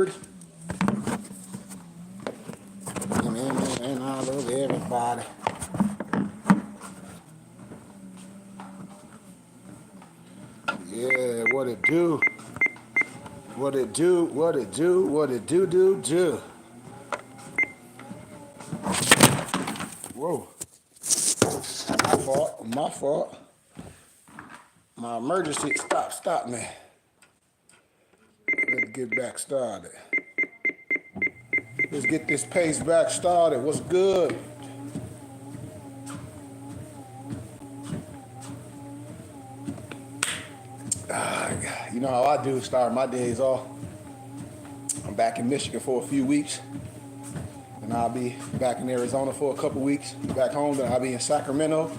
And I love everybody. Yeah, what it do? What it do? What it do? What it do? Whoa, my fault. My fault. My emergency. Stop, man. Let's get back started. Let's get this pace back started. What's good? You know how I do start my days off. I'm back in Michigan for a few weeks. And I'll be back in Arizona for a couple weeks. Back home, then I'll be in Sacramento.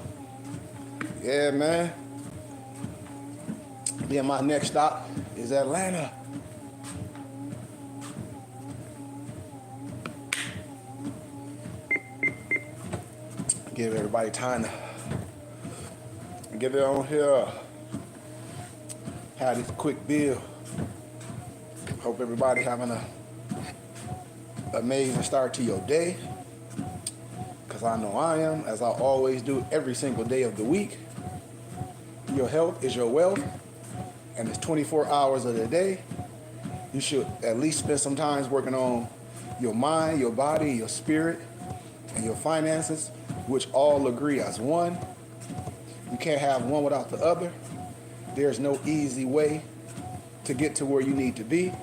Yeah, man. Then my next stop is Atlanta. Give everybody time to get it on here. Have this quick deal. Hope everybody having a amazing start to your day. Cause I know I am, as I always do every single day of the week. Your health is your wealth, and it's 24 hours of the day. You should at least spend some time working on your mind, your body, your spirit, and your finances, which all agree as one. You can't have one without the other. There's no easy way to get to where you need to be.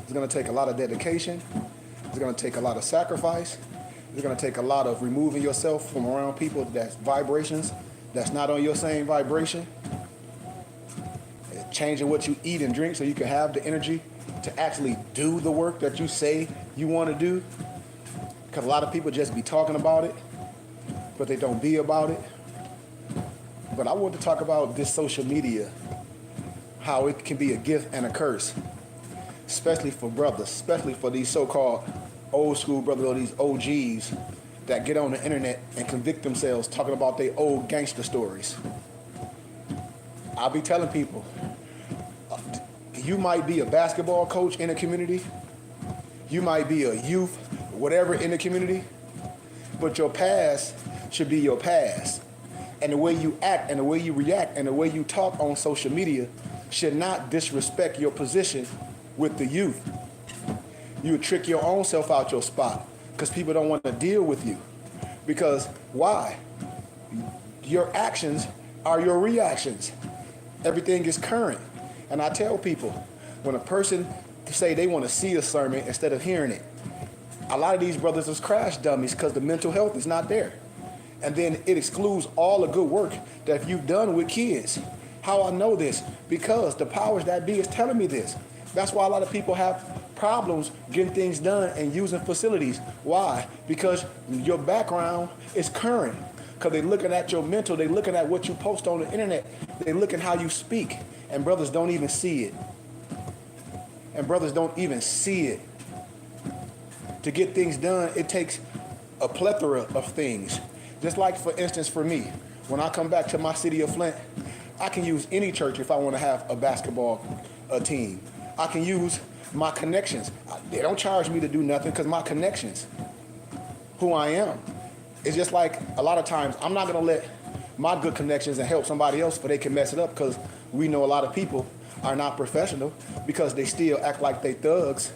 It's going to take a lot of dedication. It's going to take a lot of sacrifice. It's going to take a lot of removing yourself from around people that's vibrations that's not on your same vibration. Changing what you eat and drink so you can have the energy to actually do the work that you say you want to do. Because a lot of people just be talking about it, but they don't be about it. But I want to talk about this social media, how it can be a gift and a curse, especially for brothers, especially for these so-called old school brothers or these OGs that get on the internet and convict themselves talking about their old gangster stories. I'll be telling people, you might be a basketball coach in a community, you might be a youth, whatever in the community, but your past should be your past. And the way you act and the way you react and the way you talk on social media should not disrespect your position with the youth. You would trick your own self out your spot because people don't want to deal with you. Because why? Your actions are your reactions. Everything is current. And I tell people, when a person say they want to see a sermon instead of hearing it, a lot of these brothers is crash dummies because the mental health is not there. And then it excludes all the good work that you've done with kids. How I know this? Because the powers that be is telling me this. That's why a lot of people have problems getting things done and using facilities. Why? Because your background is current. Because they're looking at your mental, they're looking at what you post on the internet, they're looking how you speak. And brothers don't even see it. And brothers don't even see it. To get things done, it takes a plethora of things. Just like, for instance, for me, when I come back to my city of Flint, I can use any church if I want to have a basketball team. I can use my connections. They don't charge me to do nothing because my connections, who I am. It's just like a lot of times, I'm not going to let my good connections and help somebody else, but they can mess it up because we know a lot of people are not professional because they still act like they thugs.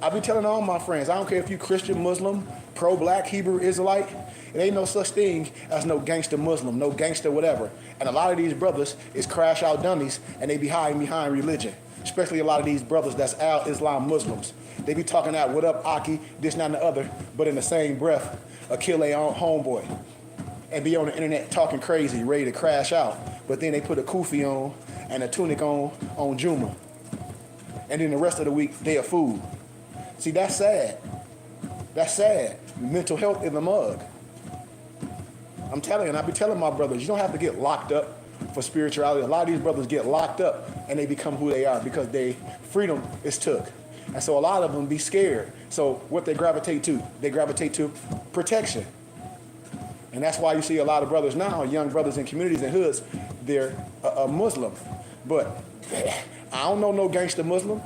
I be telling all my friends, I don't care if you Christian, Muslim, pro-black, Hebrew, Israelite, it ain't no such thing as no gangster Muslim, no gangster whatever. And a lot of these brothers is crash out dummies and they be hiding behind religion. Especially a lot of these brothers that's Al-Islam Muslims. They be talking out, what up, Aki, this, that, and the other, but in the same breath, kill their own homeboy. And be on the internet talking crazy, ready to crash out. But then they put a kufi on and a tunic on Juma. And then the rest of the week, they a fool. See, that's sad. That's sad. Mental health in the mug. I'm telling you, and I be telling my brothers, you don't have to get locked up for spirituality. A lot of these brothers get locked up and they become who they are because their freedom is took. And so a lot of them be scared. So what they gravitate to? They gravitate to protection. And that's why you see a lot of brothers now, young brothers in communities and hoods, they're a Muslim. But I don't know no gangster Muslim.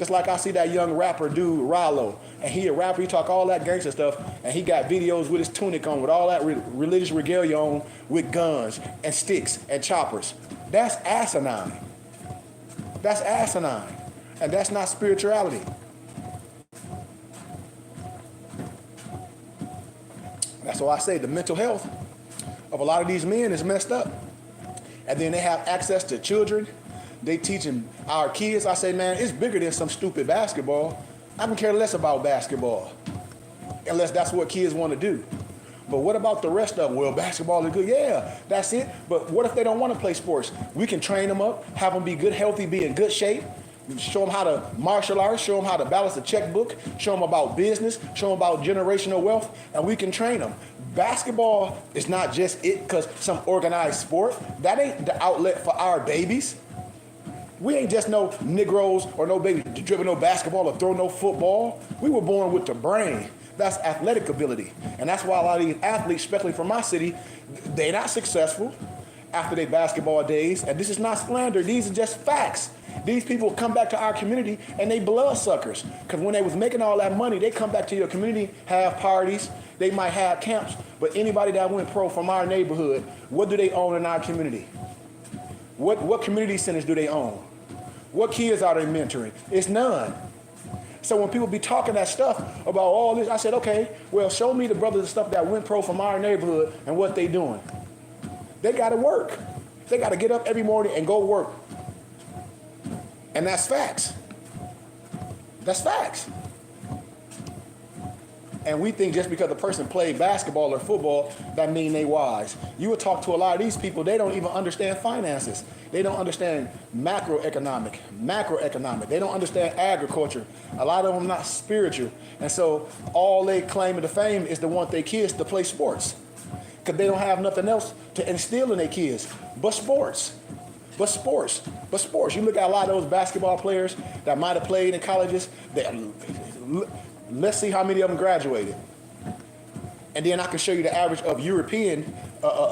Just like I see that young rapper dude, Rallo, and he a rapper, he talk all that gangster stuff, and he got videos with his tunic on, with all that religious regalia on, with guns and sticks and choppers. That's asinine. That's asinine. And that's not spirituality. That's why I say the mental health of a lot of these men is messed up. And then they have access to children. They teaching our kids. I say, man, it's bigger than some stupid basketball. I don't care less about basketball, unless that's what kids want to do. But what about the rest of them? Well, basketball is good. Yeah, that's it. But what if they don't want to play sports? We can train them up, have them be good, healthy, be in good shape, show them how to martial arts, show them how to balance a checkbook, show them about business, show them about generational wealth, and we can train them. Basketball is not just it because some organized sport. That ain't the outlet for our babies. We ain't just no Negroes or no babies to dribble no basketball or throw no football. We were born with the brain. That's athletic ability. And that's why a lot of these athletes, especially from my city, they're not successful after their basketball days. And this is not slander. These are just facts. These people come back to our community and they bloodsuckers. Because when they was making all that money, they come back to your community, have parties, they might have camps. But anybody that went pro from our neighborhood, what do they own in our community? What community centers do they own? What kids are they mentoring? It's none. So when people be talking that stuff about all this, I said, okay, well, show me the brothers and stuff that went pro from our neighborhood and what they doing. They got to work. They got to get up every morning and go work. And that's facts. That's facts. And we think just because a person played basketball or football, that mean they wise. You would talk to a lot of these people, they don't even understand finances. They don't understand macroeconomic. They don't understand agriculture. A lot of them not spiritual. And so all they claim to fame is to want their kids to play sports. Because they don't have nothing else to instill in their kids but sports. But sports. You look at a lot of those basketball players that might have played in colleges. Let's see how many of them graduated. And then I can show you the average of European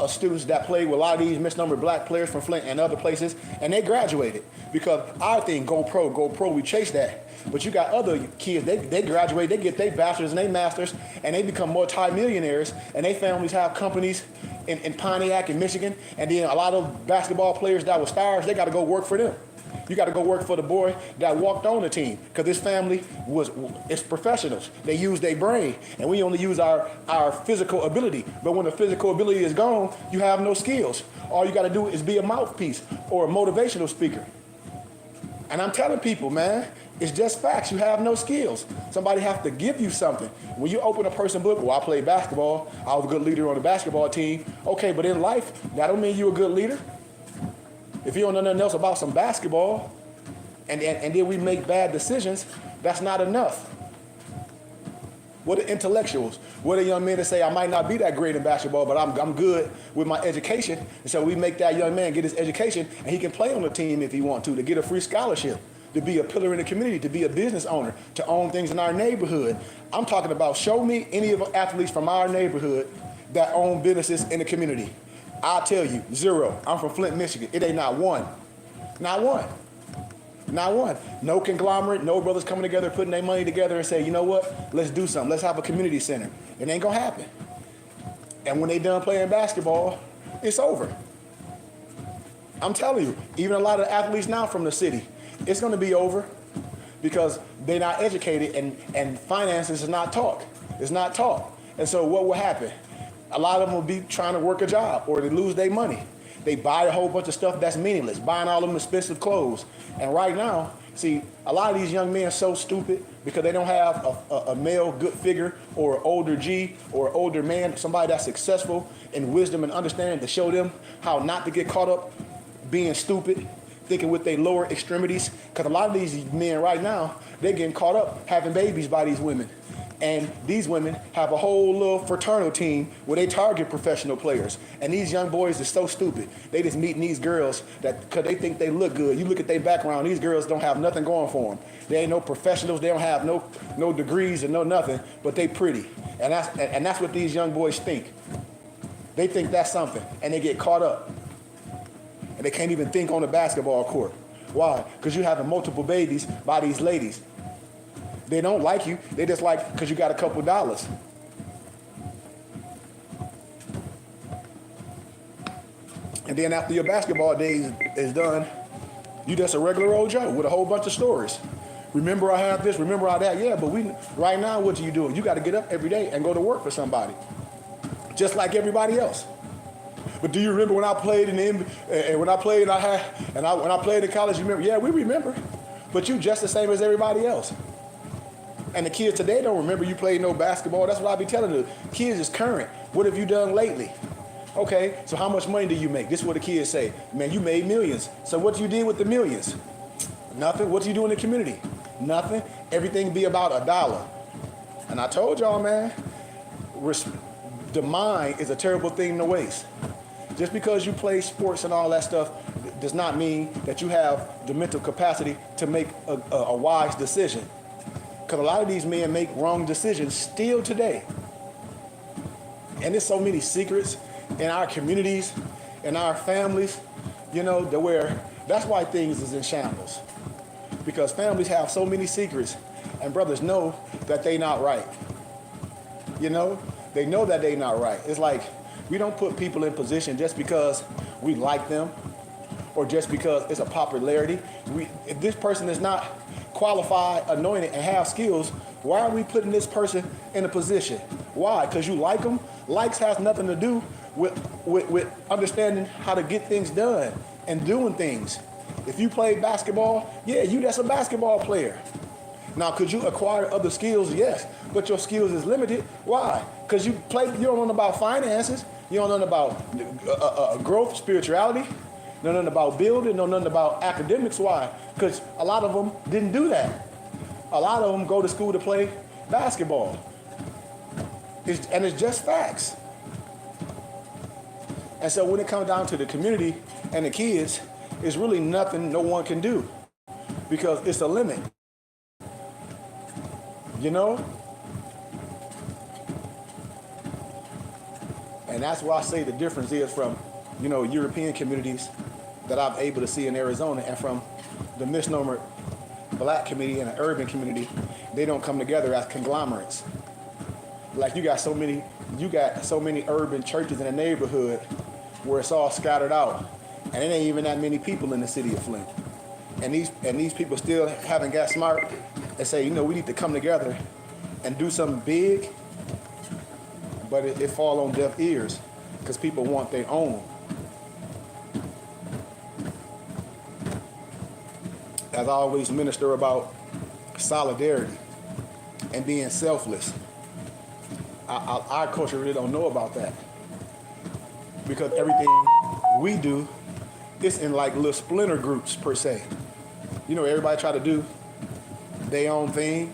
students that played with a lot of these misnumbered black players from Flint and other places, and they graduated. Because our thing, go pro, we chase that. But you got other kids, they graduate, they get their bachelors and their masters, and they become multi-millionaires, and their families have companies in Pontiac in Michigan, and then a lot of basketball players that were stars, they got to go work for them. You got to go work for the boy that walked on the team, because his family it's professionals. They use their brain, and we only use our physical ability. But when the physical ability is gone, you have no skills. All you got to do is be a mouthpiece or a motivational speaker. And I'm telling people, man, it's just facts. You have no skills. Somebody has to give you something. When you open a person's book, well, I played basketball, I was a good leader on the basketball team. Okay, but in life, that don't mean you're a good leader. If you don't know nothing else about some basketball, and then we make bad decisions, that's not enough. What are intellectuals? What are young men that say, I might not be that great in basketball, but I'm good with my education. And so we make that young man get his education, and he can play on the team if he wants to get a free scholarship, to be a pillar in the community, to be a business owner, to own things in our neighborhood. I'm talking about, show me any of the athletes from our neighborhood that own businesses in the community. I'll tell you, zero. I'm from Flint, Michigan. It ain't not one. Not one. Not one. No conglomerate, no brothers coming together, putting their money together and say, you know what, let's do something. Let's have a community center. It ain't gonna happen. And when they done playing basketball, it's over. I'm telling you, even a lot of athletes now from the city, it's gonna be over because they're not educated and finances is not taught. It's not taught. And so what will happen? A lot of them will be trying to work a job or they lose their money. They buy a whole bunch of stuff that's meaningless, buying all them expensive clothes. And right now, see, a lot of these young men are so stupid because they don't have a male good figure or an older G or an older man, somebody that's successful in wisdom and understanding to show them how not to get caught up being stupid, thinking with their lower extremities. Because a lot of these men right now, they're getting caught up having babies by these women. And these women have a whole little fraternal team where they target professional players. And these young boys are so stupid. They just meeting these girls because they think they look good. You look at their background, these girls don't have nothing going for them. They ain't no professionals. They don't have no degrees and no nothing, but they pretty. And that's what these young boys think. They think that's something, and they get caught up. And they can't even think on the basketball court. Why? Because you're having multiple babies by these ladies. They don't like you. They just like because you got a couple dollars. And then after your basketball days is done, you just a regular old Joe with a whole bunch of stories. Remember I had this, remember I that. Yeah, but right now, what are you doing? You got to get up every day and go to work for somebody, just like everybody else. But do you remember when I played and when I played when I played in college? You remember? Yeah, we remember. But you just the same as everybody else. And the kids today don't remember you played no basketball. That's what I be telling the kids is current. What have you done lately? Okay, so how much money do you make? This is what the kids say. Man, you made millions. So what you did with the millions? Nothing. What do you do in the community? Nothing. Everything be about $1. And I told y'all, man, the mind is a terrible thing to waste. Just because you play sports and all that stuff does not mean that you have the mental capacity to make a wise decision. Because a lot of these men make wrong decisions still today. And there's so many secrets in our communities, in our families, that's why things is in shambles. Because families have so many secrets, and brothers know that they not right. They know that they not right. It's like we don't put people in position just because we like them or just because it's a popularity. If this person is not qualified, anointed, and have skills, why are we putting this person in a position? Why? Because you like them? Likes has nothing to do with understanding how to get things done and doing things. If you play basketball, yeah, that's a basketball player. Now, could you acquire other skills? Yes, but your skills is limited. Why? Because you don't know about finances. You don't know about growth, spirituality. You don't know about building. You don't know about academics. Why? Because a lot of them didn't do that. A lot of them go to school to play basketball. And it's just facts. And so when it comes down to the community and the kids, it's really nothing no one can do because it's a limit. And that's why I say the difference is from, European communities that I'm able to see in Arizona and from the misnomer black community and the urban community. They don't come together as conglomerates. Like you got so many urban churches in a neighborhood where it's all scattered out. And it ain't even that many people in the city of Flint. And these people still haven't got smart and say, we need to come together and do something big. But it fall on deaf ears because people want their own. As I always minister about solidarity and being selfless, our culture really don't know about that. Because everything we do is in like little splinter groups per se. Everybody try to do their own thing.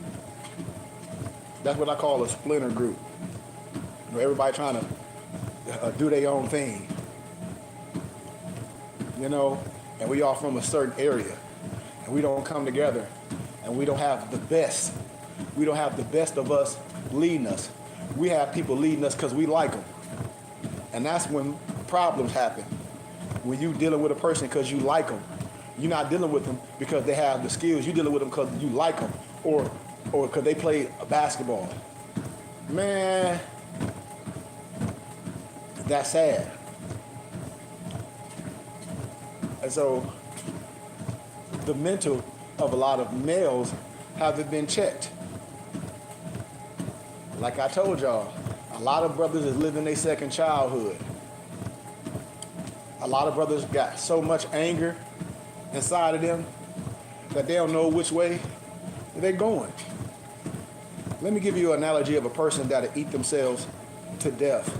That's what I call a splinter group. Everybody trying to do their own thing. And we all from a certain area. And we don't come together. And we don't have the best. We don't have the best of us leading us. We have people leading us because we like them. And that's when problems happen. When you dealing with a person because you like them. You're not dealing with them because they have the skills. You're dealing with them because you like them or because they play basketball. Man, that's sad. And so the mental of a lot of males haven't been checked. Like I told y'all, a lot of brothers is living their second childhood. A lot of brothers got so much anger inside of them that they don't know which way they're going. Let me give you an analogy of a person that'll eat themselves to death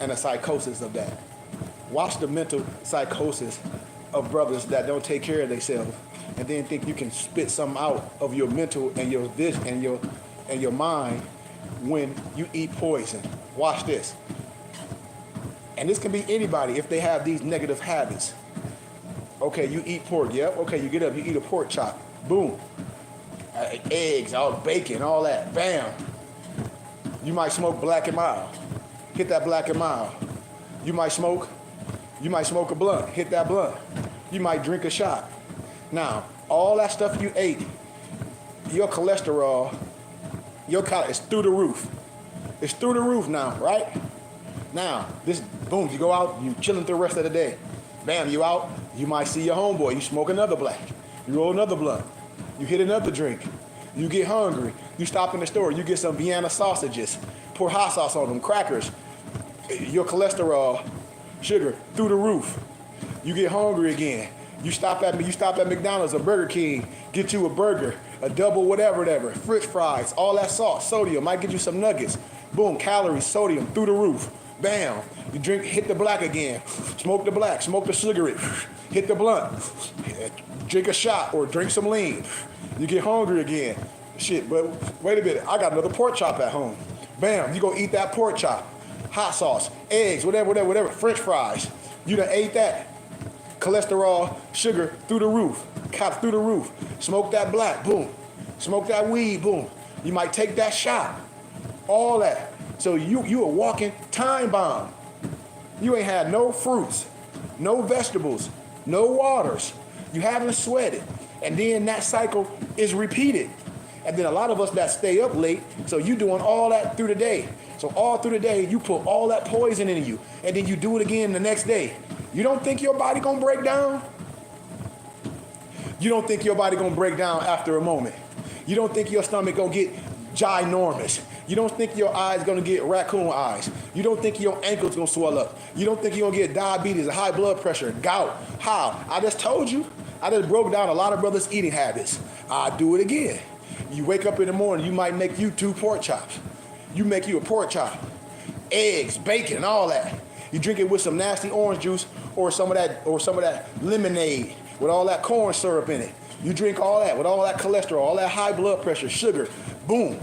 and a psychosis of that. Watch the mental psychosis of brothers that don't take care of themselves and then think you can spit something out of your mental and your vision and your mind when you eat poison. Watch this. And this can be anybody if they have these negative habits. Okay, you eat pork. Yep. Okay, you get up, you eat a pork chop. Boom. Eggs, all bacon, all that. Bam. You might smoke Black and Mild. Hit that Black and Mild. You might smoke a blunt. Hit that blunt. You might drink a shot. Now, all that stuff you ate, your cholesterol Your calories is through the roof. It's through the roof now, right? Now, this, boom, you go out, you chilling through the rest of the day. Bam, you out, you might see your homeboy, you smoke another black. You roll another blunt. You hit another drink. You get hungry. You stop in the store, you get some Vienna sausages, pour hot sauce on them, crackers. Your cholesterol, sugar, through the roof. You get hungry again. You stop at McDonald's or Burger King, get you a burger, a double whatever, French fries, all that salt, sodium, might get you some nuggets. Boom, calories, sodium, through the roof. Bam, you drink, hit the black again. Smoke the black, smoke the cigarette, hit the blunt. Drink a shot or drink some lean. You get hungry again. Shit, but wait a minute, I got another pork chop at home. Bam, you go eat that pork chop. Hot sauce, eggs, whatever, French fries. You done ate that. Cholesterol, sugar, through the roof. Cop through the roof. Smoke that black, boom. Smoke that weed, boom. You might take that shot. All that. So you a walking time bomb. You ain't had no fruits, no vegetables, no waters. You haven't sweated. And then that cycle is repeated. And then a lot of us that stay up late, so you doing all that through the day. So all through the day, you put all that poison in you, and then you do it again the next day. You don't think your body gonna break down? You don't think your body gonna break down after a moment. You don't think your stomach gonna get ginormous. You don't think your eyes gonna get raccoon eyes. You don't think your ankles gonna swell up. You don't think you're gonna get diabetes, high blood pressure, gout. How? I just told you. I just broke down a lot of brothers' eating habits. I'll do it again. You wake up in the morning, you might make you 2 pork chops. You make you a pork chop. Eggs, bacon, all that. You drink it with some nasty orange juice or some of that lemonade with all that corn syrup in it. You drink all that with all that cholesterol, all that high blood pressure, sugar. Boom.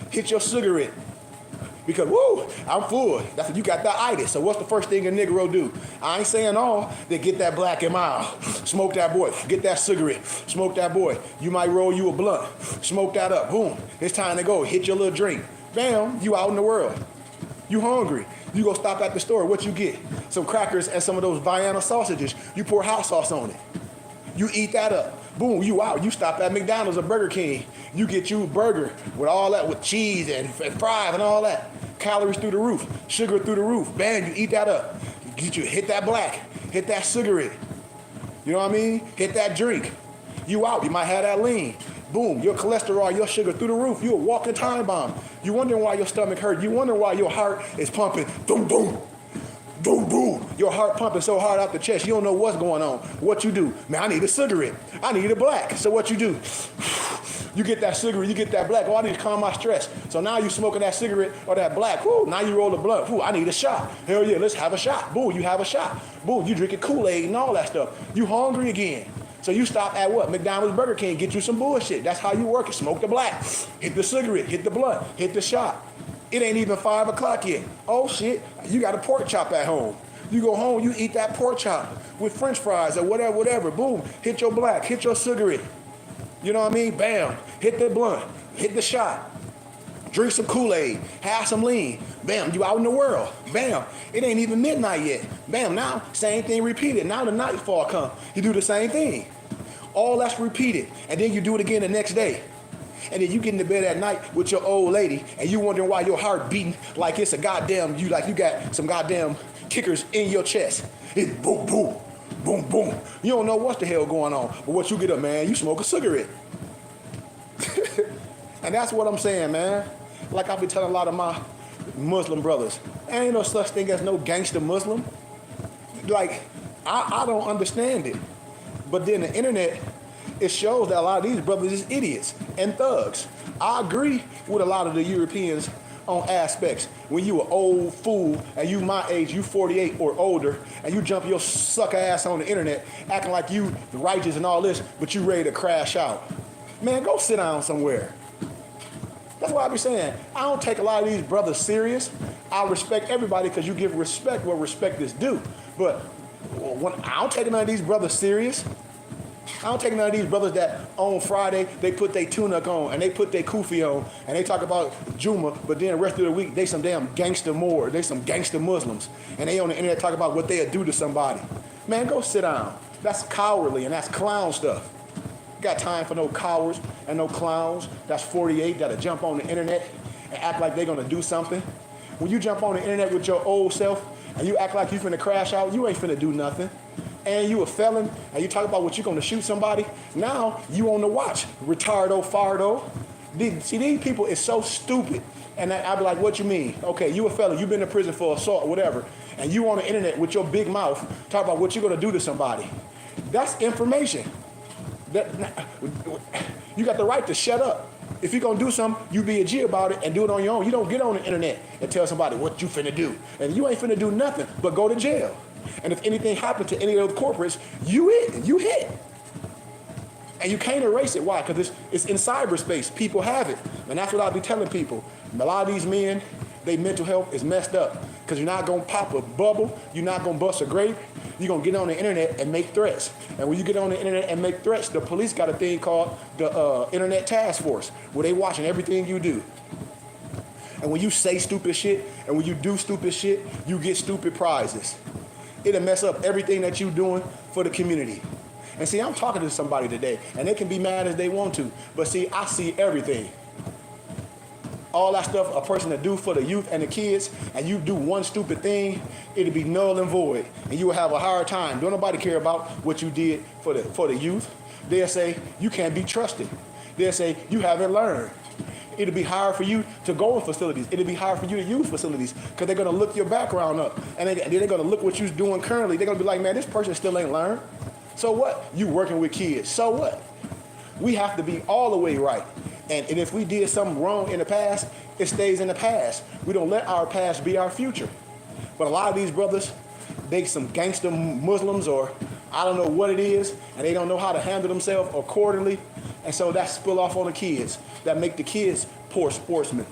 Hit your cigarette. Because, woo, I'm full. That's what you got that itis. So what's the first thing a Negro do? I ain't saying all. They get that black and mild. Smoke that boy. Get that cigarette. Smoke that boy. You might roll you a blunt. Smoke that up. Boom. It's time to go. Hit your little drink. Bam, you out in the world. You hungry. You go stop at the store. What you get? Some crackers and some of those Vienna sausages. You pour hot sauce on it. You eat that up. Boom, you out. You stop at McDonald's or Burger King. You get you a burger with all that, with cheese and fries and all that. Calories through the roof. Sugar through the roof. Bam, you eat that up. You hit that black. Hit that cigarette. You know what I mean? Hit that drink. You out. You might have that lean. Boom, your cholesterol, your sugar through the roof. You a walking time bomb. You wondering why your stomach hurt. You wondering why your heart is pumping. Boom, boom. Boom, boom. Your heart pumping so hard out the chest, you don't know what's going on. What you do? Man, I need a cigarette. I need a black. So what you do? You get that cigarette, you get that black. Oh, I need to calm my stress. So now you smoking that cigarette or that black. Whoo, now you roll the blunt. Whoo, I need a shot. Hell yeah, let's have a shot. Boom, you have a shot. Boom, you drinking Kool-Aid and all that stuff. You hungry again. So you stop at what? McDonald's, Burger King, get you some bullshit. That's how you work it. Smoke the black. Hit the cigarette, hit the blunt, hit the shot. It ain't even 5 o'clock yet. Oh shit, you got a pork chop at home. You go home, you eat that pork chop with French fries or whatever. Boom, hit your black, hit your cigarette. You know what I mean? Bam, hit the blunt, hit the shot. Drink some Kool-Aid, have some lean. Bam, you out in the world. Bam, it ain't even midnight yet. Bam, now, same thing repeated. Now the nightfall come, you do the same thing. All that's repeated, and then you do it again the next day. And then you get into bed at night with your old lady, and you wondering why your heart beating like it's a goddamn, you got some goddamn kickers in your chest. It's boom, boom, boom, boom. You don't know what the hell going on. But what you get up, man, you smoke a cigarette. And that's what I'm saying, man. Like I be telling a lot of my Muslim brothers, ain't no such thing as no gangster Muslim. Like, I don't understand it. But then the internet, it shows that a lot of these brothers is idiots and thugs. I agree with a lot of the Europeans on aspects. When you an old fool and you my age, you 48 or older, and you jump your sucker ass on the internet acting like you righteous and all this, but you ready to crash out. Man, go sit down somewhere. That's what I be saying. I don't take a lot of these brothers serious. I respect everybody because you give respect where respect is due. But I don't take none of these brothers serious. I don't take none of these brothers that on Friday, they put their tunic on and they put their kufi on and they talk about Juma, but then the rest of the week, they some damn gangster Moors, they some gangster Muslims. And they on the internet talk about what they'll do to somebody. Man, go sit down. That's cowardly and that's clown stuff. Got time for no cowards and no clowns that's 48 that'll jump on the internet and act like they're gonna do something. When you jump on the internet with your old self and you act like you finna crash out, you ain't finna do nothing. And you a felon, and you talk about what you're gonna shoot somebody, now you on the watch, retardo, fardo. See, these people is so stupid. And I'll be like, what you mean? Okay, you a felon, you been to prison for assault or whatever, and you on the internet with your big mouth talk about what you're gonna do to somebody. That's information. You got the right to shut up. If you're gonna do something, you be a G about it and do it on your own. You don't get on the internet and tell somebody what you finna do. And you ain't finna do nothing but go to jail. And if anything happened to any of those corporates, you hit. And you can't erase it. Why? Because it's in cyberspace. People have it. And that's what I'll be telling people. A lot of these men, their mental health is messed up. Because you're not going to pop a bubble. You're not going to bust a grape. You're going to get on the internet and make threats. And when you get on the internet and make threats, the police got a thing called the Internet Task Force, where they watching everything you do. And when you say stupid shit, and when you do stupid shit, you get stupid prizes. It'll mess up everything that you're doing for the community. And see, I'm talking to somebody today, and they can be mad as they want to, but see, I see everything. All that stuff a person to do for the youth and the kids, and you do one stupid thing, it'll be null and void, and you will have a hard time. Don't nobody care about what you did for the youth. They'll say, you can't be trusted. They'll say, you haven't learned. It'll be hard for you to go in facilities. It'll be hard for you to use facilities because they're going to look your background up. And they're going to look what you're doing currently. They're going to be like, man, this person still ain't learned. So what? You working with kids. So what? We have to be all the way right. And if we did something wrong in the past, it stays in the past. We don't let our past be our future. But a lot of these brothers, they some gangster Muslims or I don't know what it is, and they don't know how to handle themselves accordingly. And so that spill off on the kids, that make the kids poor sportsmen.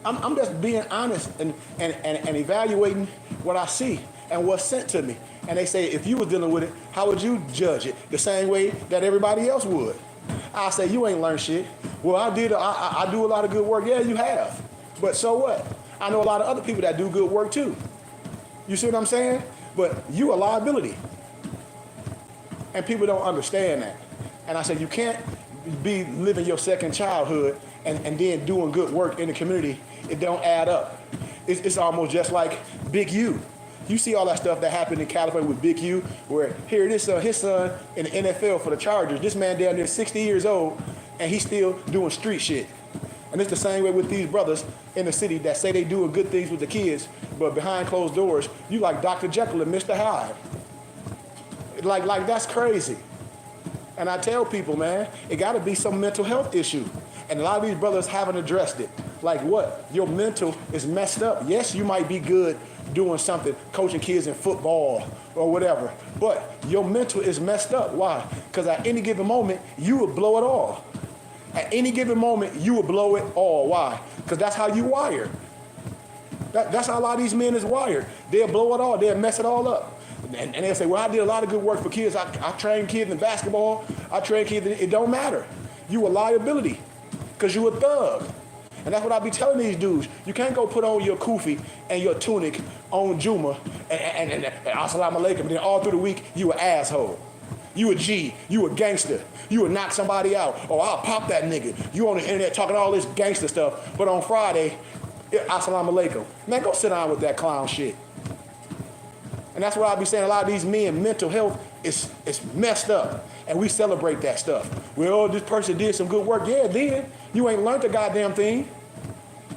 I'm just being honest and evaluating what I see and what's sent to me. And they say, if you was dealing with it, how would you judge it? The same way that everybody else would. I say, you ain't learned shit. Well, I do a lot of good work. Yeah, you have. But so what? I know a lot of other people that do good work too. You see what I'm saying? But you a liability. And people don't understand that. And I said, you can't be living your second childhood and then doing good work in the community. It don't add up. It's almost just like Big U. You see all that stuff that happened in California with Big U, where here it is, his son in the NFL for the Chargers. This man down there 60 years old, and he's still doing street shit. And it's the same way with these brothers in the city that say they doing good things with the kids, but behind closed doors, you like Dr. Jekyll and Mr. Hyde. Like that's crazy. And I tell people, man, it got to be some mental health issue. And a lot of these brothers haven't addressed it. Like what? Your mental is messed up. Yes, you might be good doing something, coaching kids in football or whatever, but your mental is messed up. Why? Because at any given moment, you will blow it all. At any given moment, you will blow it all. Why? Because that's how you wired. That's how a lot of these men is wired. They'll blow it all. They'll mess it all up. And they'll say, well, I did a lot of good work for kids. I trained kids in basketball. I trained kids. It don't matter. You a liability because you a thug. And that's what I be telling these dudes. You can't go put on your kufi and your tunic on Juma and assalamu alaikum, and then all through the week, you an asshole. You a G. You a gangster. You would knock somebody out. Oh, I'll pop that nigga. You on the internet talking all this gangster stuff, but on Friday, assalamu alaikum. Man, go sit down with that clown shit. And that's what I be saying. A lot of these men, mental health is messed up. And we celebrate that stuff. Well, this person did some good work. Yeah, then. You ain't learned a goddamn thing.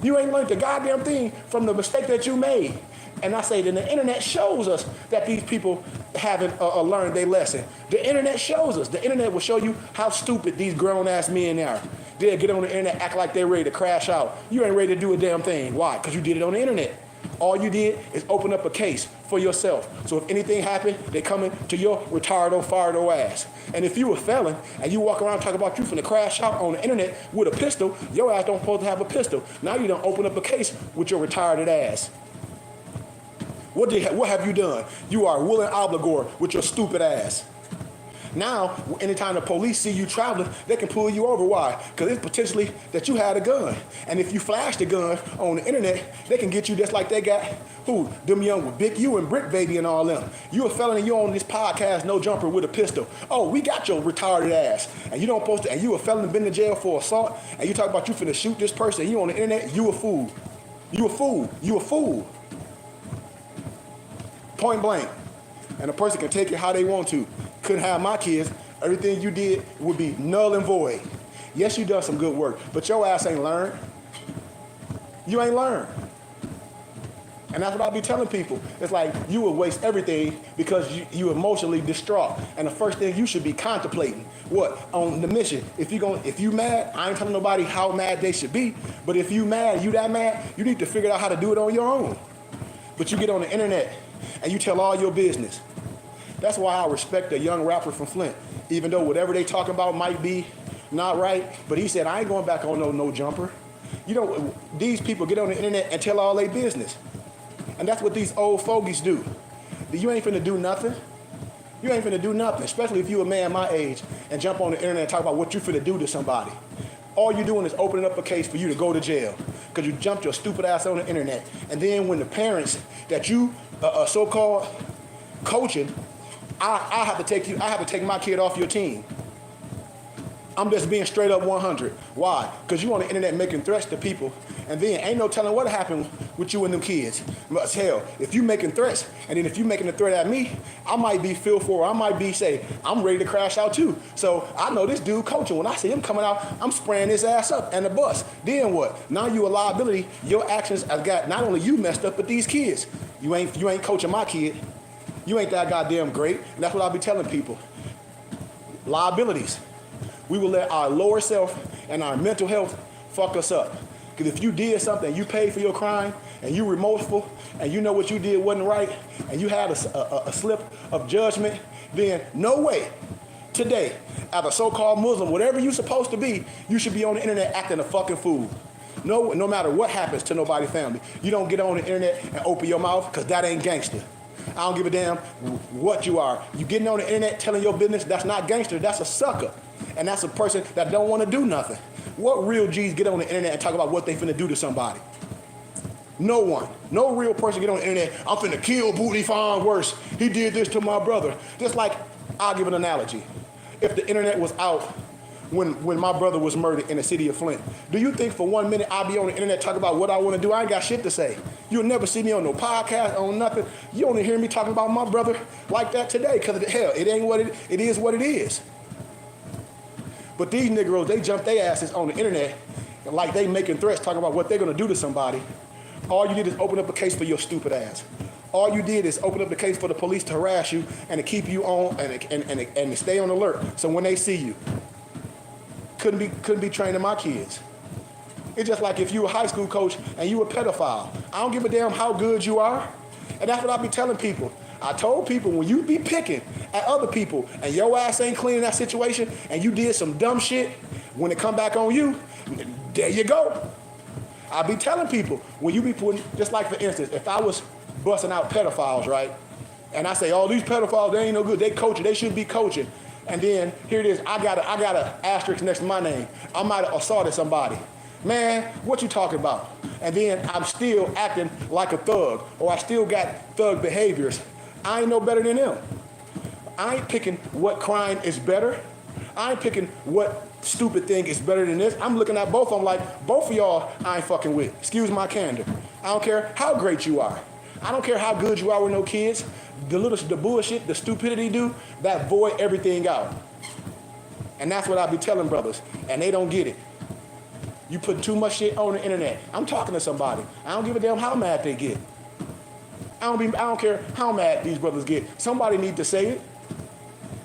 You ain't learned a goddamn thing from the mistake that you made. And I say that the internet shows us that these people haven't learned their lesson. The internet shows us. The internet will show you how stupid these grown-ass men are. They'll get on the internet, act like they're ready to crash out. You ain't ready to do a damn thing. Why? Because you did it on the internet. All you did is open up a case for yourself. So if anything happened, they coming to your retardo, fardo ass. And if you a felon and you walk around talking about you finna crash out on the internet with a pistol, your ass don't supposed to have a pistol. Now you done open up a case with your retarded ass. What have you done? You are Willem Obligor with your stupid ass. Now, anytime the police see you traveling, they can pull you over. Why? Because it's potentially that you had a gun. And if you flash the gun on the internet, they can get you just like they got who? Them young with Big U and Brick Baby and all them. You a felon and you on this podcast, No Jumper, with a pistol. Oh, we got your retarded ass. And you don't supposed to, and you a felon and been in jail for assault, and you talk about you finna shoot this person, and you on the internet, you a fool. You a fool. You a fool. Point blank. And a person can take it how they want to. Couldn't have my kids. Everything you did would be null and void. Yes, you done some good work, but your ass ain't learned. You ain't learned. And that's what I be telling people. It's like you would waste everything because you emotionally distraught. And the first thing you should be contemplating, what? On the mission. If you mad, I ain't telling nobody how mad they should be, but if you mad, you that mad, you need to figure out how to do it on your own. But you get on the internet and you tell all your business. That's why I respect a young rapper from Flint, even though whatever they talking about might be not right, but he said, I ain't going back on no jumper. You know, these people get on the internet and tell all their business. And that's what these old fogies do. You ain't finna do nothing. You ain't finna do nothing, especially if you a man my age and jump on the internet and talk about what you finna do to somebody. All you doing is opening up a case for you to go to jail because you jumped your stupid ass on the internet. And then when the parents that you so-called coaching, I have to take my kid off your team. I'm just being straight up 100. Why? Because you on the internet making threats to people, and then ain't no telling what happened with you and them kids. But hell, if you making threats, and then if you making a threat at me, I might be fearful, or I might be say, I'm ready to crash out too. So I know this dude coaching. When I see him coming out, I'm spraying his ass up and the bus. Then what? Now you a liability. Your actions have got not only you messed up, but these kids. You ain't coaching my kid. You ain't that goddamn great. And that's what I'll be telling people. Liabilities. We will let our lower self and our mental health fuck us up. Because if you did something, you paid for your crime, and you remorseful, and you know what you did wasn't right, and you had a slip of judgment, then no way today, as a so-called Muslim, whatever you're supposed to be, you should be on the internet acting a fucking fool. No matter what happens to nobody's family. You don't get on the internet and open your mouth, because that ain't gangster. I don't give a damn what you are. You getting on the internet telling your business, that's not gangster, that's a sucker. And that's a person that don't want to do nothing. What real G's get on the internet and talk about what they finna do to somebody? No one. No real person get on the internet, I'm finna kill Booty Fawn worse. He did this to my brother. Just like, I'll give an analogy. If the internet was out when my brother was murdered in the city of Flint, do you think for 1 minute I'll be on the internet talking about what I want to do? I ain't got shit to say. You'll never see me on no podcast, on nothing. You only hear me talking about my brother like that today, because hell, it ain't what it is what it is. But these Negroes, they jump their asses on the internet like they making threats, talking about what they're going to do to somebody. All you did is open up a case for your stupid ass. All you did is open up the case for the police to harass you and to keep you on and to stay on alert. So when they see you, couldn't be training my kids. It's just like if you a high school coach and you a pedophile. I don't give a damn how good you are. And that's what I be telling people. I told people, when you be picking at other people and your ass ain't clean in that situation and you did some dumb shit, when it come back on you, there you go. I be telling people, when you be putting, just like for instance, if I was busting out pedophiles, right? And I say, oh, these pedophiles, they ain't no good. They coaching, they should be coaching. And then here it is, I got a asterisk next to my name. I might have assaulted somebody. Man, what you talking about? And then I'm still acting like a thug, or I still got thug behaviors. I ain't no better than them. I ain't picking what crime is better. I ain't picking what stupid thing is better than this. I'm looking at both of them like, both of y'all I ain't fucking with. Excuse my candor. I don't care how great you are. I don't care how good you are with no kids. The bullshit, the stupidity do, that void everything out. And that's what I be telling brothers, and they don't get it. You put too much shit on the internet. I'm talking to somebody. I don't give a damn how mad they get. I don't care how mad these brothers get. Somebody need to say it.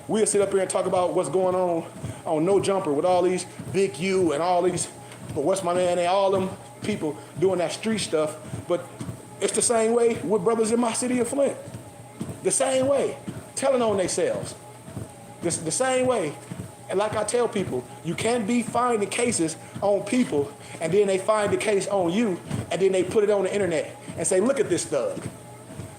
We'll sit up here and talk about what's going on No Jumper with all these Big U and all these, but what's my man, and all them people doing that street stuff. But it's the same way with brothers in my city of Flint. The same way. Telling on themselves. The same way. And like I tell people, you can't be finding cases on people and then they find the case on you and then they put it on the internet and say, look at this thug.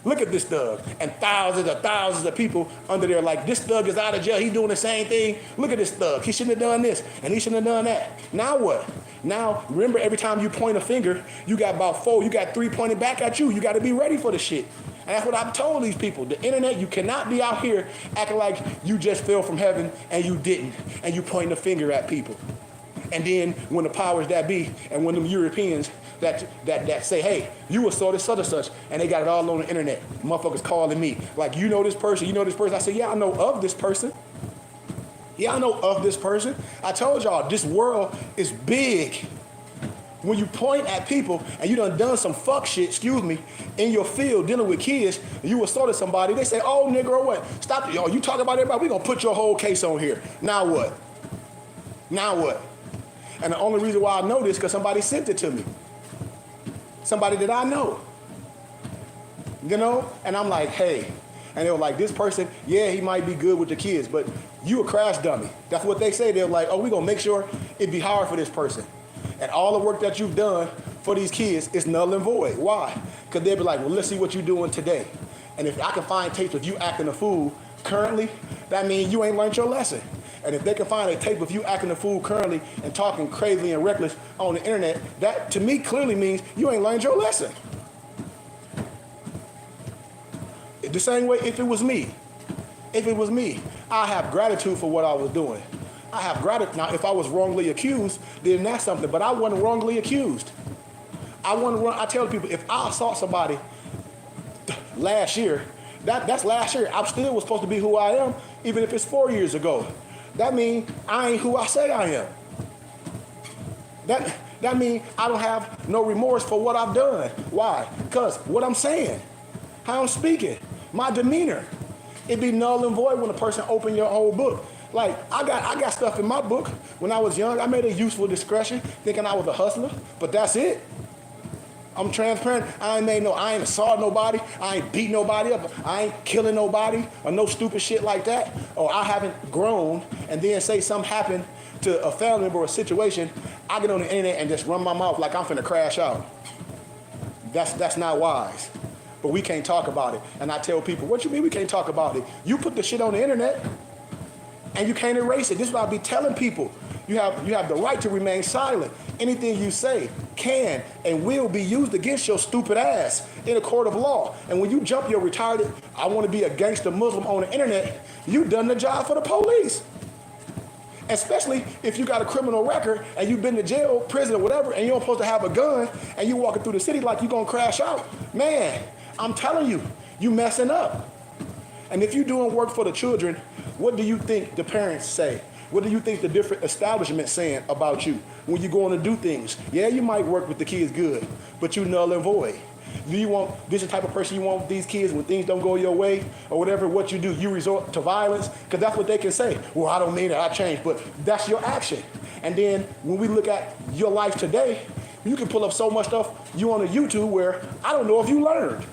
Look at this thug. And thousands of people under there like, this thug is out of jail. He's doing the same thing. Look at this thug. He shouldn't have done this and he shouldn't have done that. Now what? Now, remember, every time you point a finger, you got about 4, you got 3 pointed back at you. You got to be ready for the shit. And that's what I've told these people. The internet, you cannot be out here acting like you just fell from heaven and you didn't. And you pointing a finger at people. And then when the powers that be and when them Europeans that say, hey, you were so such and such, and they got it all on the internet. Motherfuckers calling me. Like, you know this person, you know this person. I said, yeah, I know of this person. Yeah, I know of this person. I told y'all, this world is big. When you point at people and you done some fuck shit, excuse me, in your field dealing with kids, and you assaulted somebody, they say, oh, nigga, what? Stop, yo, you talking about everybody, we gonna put your whole case on here. Now what? Now what? And the only reason why I know this because somebody sent it to me. Somebody that I know. You know? And I'm like, hey. And they were like, this person, yeah, he might be good with the kids, but you a crash dummy. That's what they say. They're like, oh, we're gonna make sure it be hard for this person. And all the work that you've done for these kids is null and void. Why? Because they'll be like, well, let's see what you're doing today. And if I can find tapes of you acting a fool currently, that means you ain't learned your lesson. And if they can find a tape of you acting a fool currently and talking crazy and reckless on the internet, that to me clearly means you ain't learned your lesson. The same way if it was me. If it was me, I have gratitude for what I was doing. I have gratitude. Now, if I was wrongly accused, then that's something, but I wasn't wrongly accused. I tell people, if I assault somebody last year, that's last year. I still was supposed to be who I am, even if it's 4 years ago. That means I ain't who I say I am. That means I don't have no remorse for what I've done. Why? Because what I'm saying, how I'm speaking, my demeanor, it be null and void when a person open your whole book. Like, I got stuff in my book. When I was young, I made a useful discretion, thinking I was a hustler, but that's it. I'm transparent. I ain't assaulted nobody. I ain't beat nobody up. I ain't killing nobody or no stupid shit like that. Or I haven't grown and then say something happened to a family member or a situation, I get on the internet and just run my mouth like I'm finna crash out. That's not wise. But we can't talk about it. And I tell people, what you mean we can't talk about it? You put the shit on the internet and you can't erase it. This is what I be telling people. You have the right to remain silent. Anything you say can and will be used against your stupid ass in a court of law. And when you jump your retarded, I want to be a gangster Muslim on the internet, you done the job for the police. Especially if you got a criminal record and you've been to jail, prison, or whatever, and you're supposed to have a gun and you walking through the city like you're gonna crash out. Man, I'm telling you, you messing up. And if you're doing work for the children, what do you think the parents say? What do you think the different establishments saying about you when you're going to do things? Yeah, you might work with the kids good, but you null and void. Do you want this the type of person you want with these kids when things don't go your way or whatever? What you do, you resort to violence? Because that's what they can say. Well, I don't mean it, I changed, but that's your action. And then when we look at your life today, you can pull up so much stuff you on a YouTube where I don't know if you learned.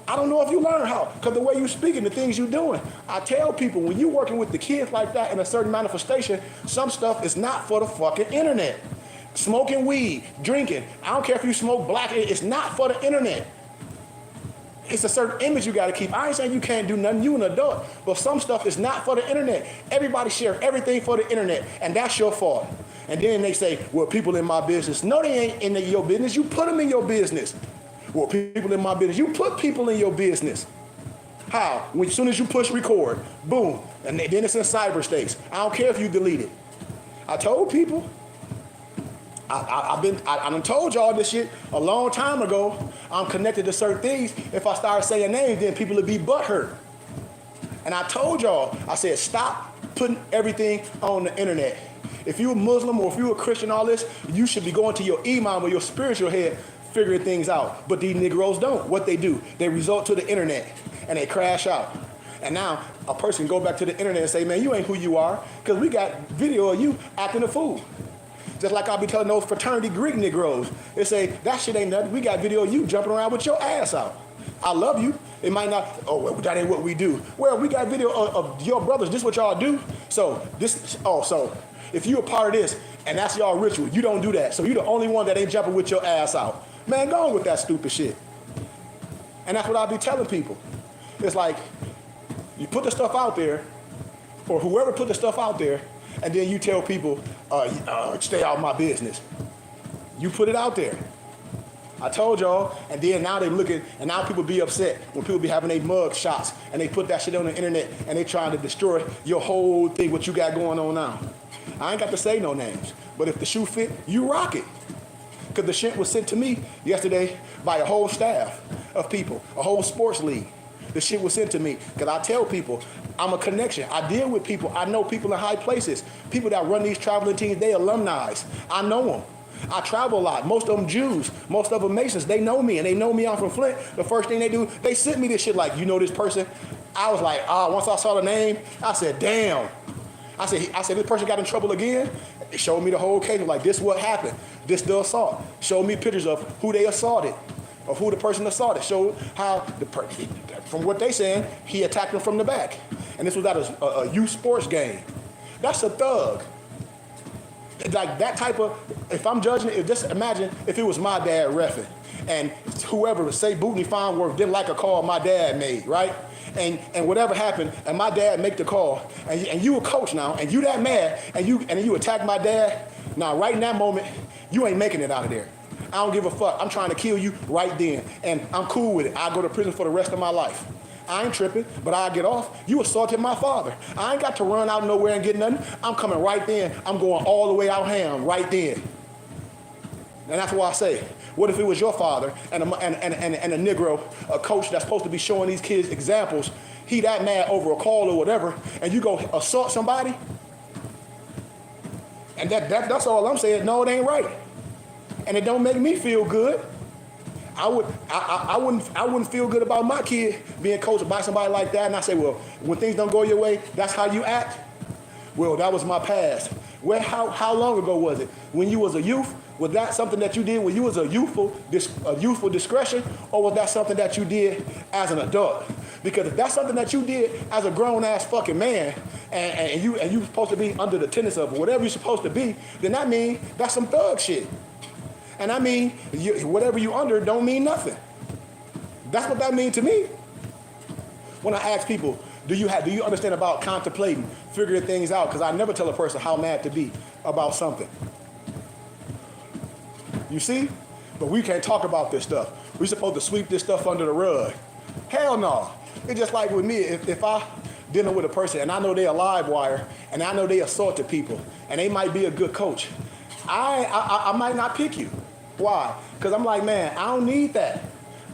I don't know if you learn how, because the way you speaking, the things you doing. I tell people, when you working with the kids like that in a certain manifestation, some stuff is not for the fucking internet. Smoking weed, drinking, I don't care if you smoke black, it's not for the internet. It's a certain image you got to keep. I ain't saying you can't do nothing, you an adult, but some stuff is not for the internet. Everybody share everything for the internet, and that's your fault. And then they say, well, people in my business. No, they ain't in your business. You put them in your business. Well, people in my business. You put people in your business. How? As soon as you push record, boom, and then it's in cyberspace. I don't care if you delete it. I told people. I done told y'all this shit a long time ago. I'm connected to certain things. If I start saying names, then people will be butthurt. And I told y'all, I said, stop putting everything on the internet. If you're a Muslim or if you're a Christian, all this, you should be going to your imam or your spiritual head figuring things out. But these Negroes don't. What they do, they resort to the internet and they crash out. And now a person go back to the internet and say, man, you ain't who you are, because we got video of you acting a fool. Just like I'll be telling those fraternity Greek Negroes. They say, that shit ain't nothing. We got video of you jumping around with your ass out. I love you. It might not, oh, well, that ain't what we do. Well, we got video of your brothers. This is what y'all do. So if you a part of this and that's y'all ritual, you don't do that. So you the only one that ain't jumping with your ass out. Man, go on with that stupid shit. And that's what I'll be telling people. It's like, you put the stuff out there, or whoever put the stuff out there, and then you tell people, stay out of my business. You put it out there. I told y'all, and then now they looking, and now people be upset when people be having their mug shots, and they put that shit on the internet, and they trying to destroy your whole thing, what you got going on now. I ain't got to say no names, but if the shoe fit, you rock it. Because the shit was sent to me yesterday by a whole staff of people, a whole sports league. The shit was sent to me because I tell people I'm a connection. I deal with people. I know people in high places. People that run these traveling teams, they alumni. I know them. I travel a lot. Most of them Jews. Most of them Masons. They know me, and they know me. I'm from Flint. The first thing they do, they sent me this shit like, you know this person? I was like, once I saw the name, I said, damn. I said, this person got in trouble again? They showed me the whole case. Like, this what happened. This the assault. Showed me pictures of who they assaulted, of who the person assaulted. Showed how, from what they saying, he attacked them from the back. And this was at a youth sports game. That's a thug. Like that type of, if I'm judging it, just imagine if it was my dad reffing, and whoever, say Bootney Farnworth, didn't like a call my dad made, right? And whatever happened, and my dad make the call, and you a coach now, and you that mad, and you attack my dad, now right in that moment, you ain't making it out of there. I don't give a fuck. I'm trying to kill you right then, and I'm cool with it. I'll go to prison for the rest of my life. I ain't tripping, but I'll get off. You assaulted my father. I ain't got to run out nowhere and get nothing. I'm coming right then. I'm going all the way out ham right then. And that's why I say, what if it was your father and a Negro, a coach that's supposed to be showing these kids examples, he that mad over a call or whatever, and you go assault somebody? And that's all I'm saying. No, it ain't right. And it don't make me feel good. I wouldn't feel good about my kid being coached by somebody like that. And I say, well, when things don't go your way, that's how you act? Well, that was my past. Well, how long ago was it? When you was a youth? Was that something that you did when you was a youthful discretion, or was that something that you did as an adult? Because if that's something that you did as a grown-ass fucking man, and you supposed to be under the tenets of whatever you're supposed to be, then that means that's some thug shit. And I mean, whatever you under don't mean nothing. That's what that means to me. When I ask people, do you understand about contemplating, figuring things out? Because I never tell a person how mad to be about something. You see? But we can't talk about this stuff. We're supposed to sweep this stuff under the rug. Hell no. It's just like with me. If I dealing with a person and I know they a live wire and I know they assaulted people and they might be a good coach, I might not pick you. Why? Because I'm like, man, I don't need that.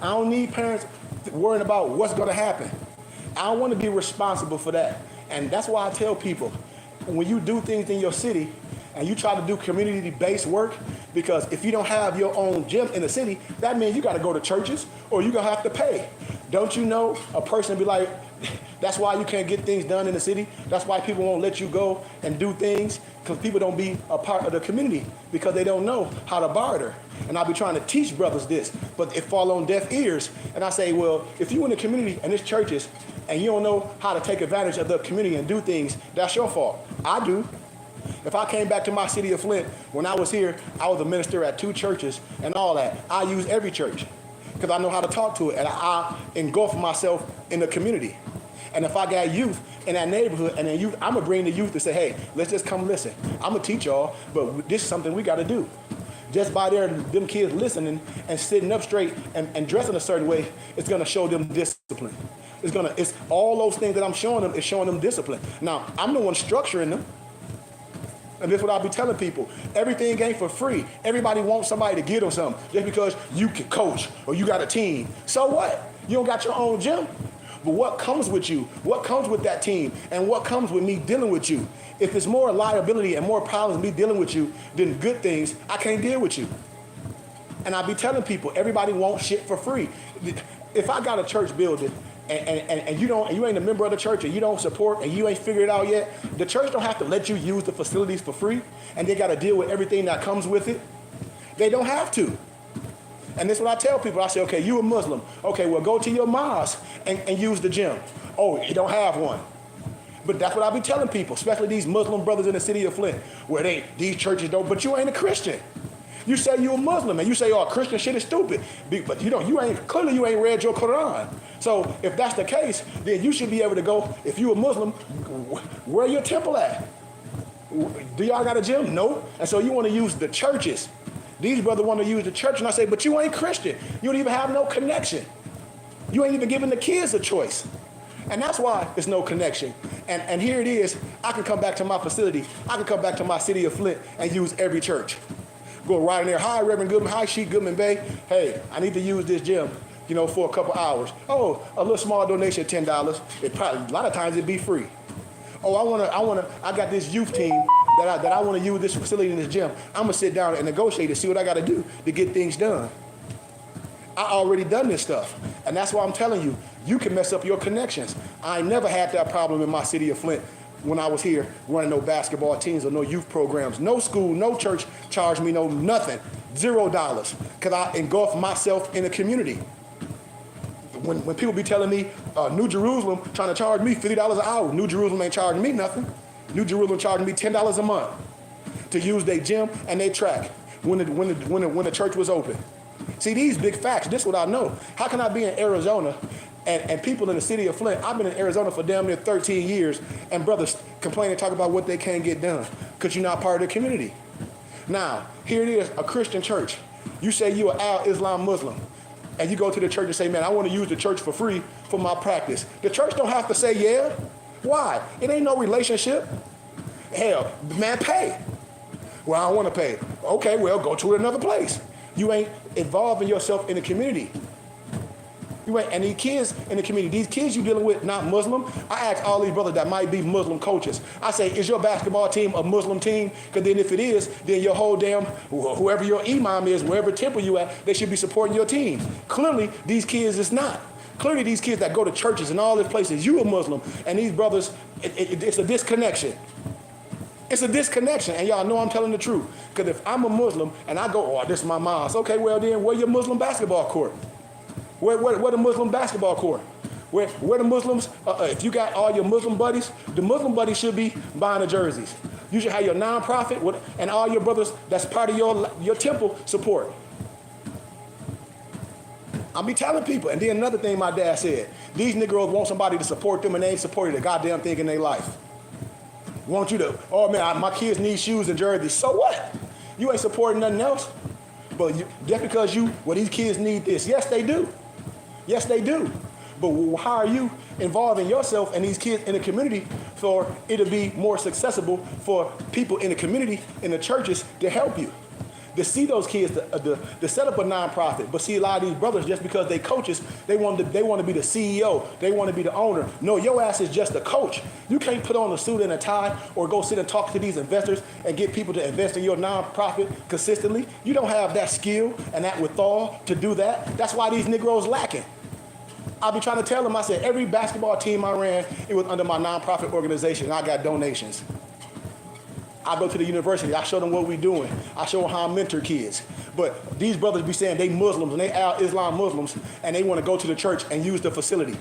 I don't need parents worrying about what's going to happen. I don't want to be responsible for that. And that's why I tell people, when you do things in your city and you try to do community-based work, because if you don't have your own gym in the city, that means you got to go to churches or you're going to have to pay. Don't you know a person be like, that's why you can't get things done in the city. That's why people won't let you go and do things, because people don't be a part of the community because they don't know how to barter. And I'll be trying to teach brothers this, but it fall on deaf ears. And I say, well, if you in the community and it's churches and you don't know how to take advantage of the community and do things, that's your fault. I do. If I came back to my city of Flint, when I was here, I was a minister at 2 churches and all that. I use every church because I know how to talk to it, and I engulf myself in the community. And if I got youth in that neighborhood, and then youth, I'm going to bring the youth to say, hey, let's just come listen. I'm going to teach y'all, but this is something we got to do. Just by them kids listening and sitting up straight and dressing a certain way, it's going to show them discipline. It's all those things that I'm showing them is showing them discipline. Now, I'm the one structuring them. And this is what I'll be telling people. Everything ain't for free. Everybody wants somebody to give them something just because you can coach or you got a team. So what? You don't got your own gym? But what comes with you? What comes with that team? And what comes with me dealing with you? If there's more liability and more problems me dealing with you than good things, I can't deal with you. And I be telling people, everybody wants shit for free. If I got a church building and you ain't a member of the church and you don't support and you ain't figured it out yet, the church don't have to let you use the facilities for free and they got to deal with everything that comes with it. They don't have to. And this is what I tell people. I say, okay, you a Muslim. Okay, well, go to your mosque and use the gym. Oh, you don't have one. But that's what I be telling people, especially these Muslim brothers in the city of Flint, where these churches don't, but you ain't a Christian. You say you're a Muslim and you say, oh, Christian shit is stupid. But you ain't read your Quran. So if that's the case, then you should be able to go, if you're a Muslim, where your temple at? Do y'all got a gym? No. And so you want to use the churches. These brothers want to use the church, and I say, but you ain't Christian. You don't even have no connection. You ain't even giving the kids a choice. And that's why there's no connection. And here it is. I can come back to my facility. I can come back to my city of Flint and use every church. Go right in there. Hi, Reverend Goodman. Hi, Sheikh Goodman Bay. Hey, I need to use this gym, for a couple hours. Oh, a little small donation, $10. It probably, a lot of times it'd be free. Oh, I got this youth team that I want to use this facility in this gym. I'm gonna sit down and negotiate and see what I got to do to get things done. I already done this stuff, and that's why I'm telling you, you can mess up your connections. I never had that problem in my city of Flint when I was here running no basketball teams or no youth programs. No school, no church charged me no nothing, $0, because I engulfed myself in the community. When people be telling me New Jerusalem trying to charge me $50 an hour, New Jerusalem ain't charging me nothing. New Jerusalem charging me $10 a month to use their gym and their track when the church was open. See, these big facts, this is what I know. How can I be in Arizona and people in the city of Flint? I've been in Arizona for damn near 13 years, and brothers complain and talk about what they can't get done because you're not part of the community. Now, here it is, a Christian church. You say you're an Al-Islam Muslim, and you go to the church and say, man, I want to use the church for free for my practice. The church don't have to say yeah. Why? It ain't no relationship. Hell, man, pay. Well, I don't want to pay. Okay, well, go to another place. You ain't involving yourself in the community. And these kids in the community, these kids you dealing with not Muslim, I ask all these brothers that might be Muslim coaches. I say, is your basketball team a Muslim team? Because then if it is, then your whole damn, whoever your imam is, wherever temple you at, they should be supporting your team. Clearly, these kids is not. Clearly, these kids that go to churches and all these places, you a Muslim, and these brothers, it's a disconnection. It's a disconnection, and y'all know I'm telling the truth. Because if I'm a Muslim and I go, oh, this is my mosque, okay, well then, where your Muslim basketball court? Where the Muslim basketball court? Where the Muslims, if you got all your Muslim buddies, the Muslim buddies should be buying the jerseys. You should have your nonprofit and all your brothers that's part of your temple support. I'll be telling people. And then another thing my dad said, these Negroes want somebody to support them and they ain't supported a goddamn thing in their life. Want you to, oh man, my kids need shoes and jerseys. So what? You ain't supporting nothing else. But just because these kids need this. Yes, they do. Yes, they do. But how are you involving yourself and these kids in the community for it to be more accessible for people in the community, in the churches, to help you? To see those kids, to set up a nonprofit. But see, a lot of these brothers, just because they coaches, they want to be the CEO. They want to be the owner. No, your ass is just a coach. You can't put on a suit and a tie or go sit and talk to these investors and get people to invest in your nonprofit consistently. You don't have that skill and that withal to do that. That's why these Negroes lacking. I'll be trying to tell them, I said, every basketball team I ran, it was under my nonprofit organization, and I got donations. I go to the university, I show them what we're doing. I show them how I mentor kids. But these brothers be saying they Muslims and they Islam Muslims and they want to go to the church and use the facility.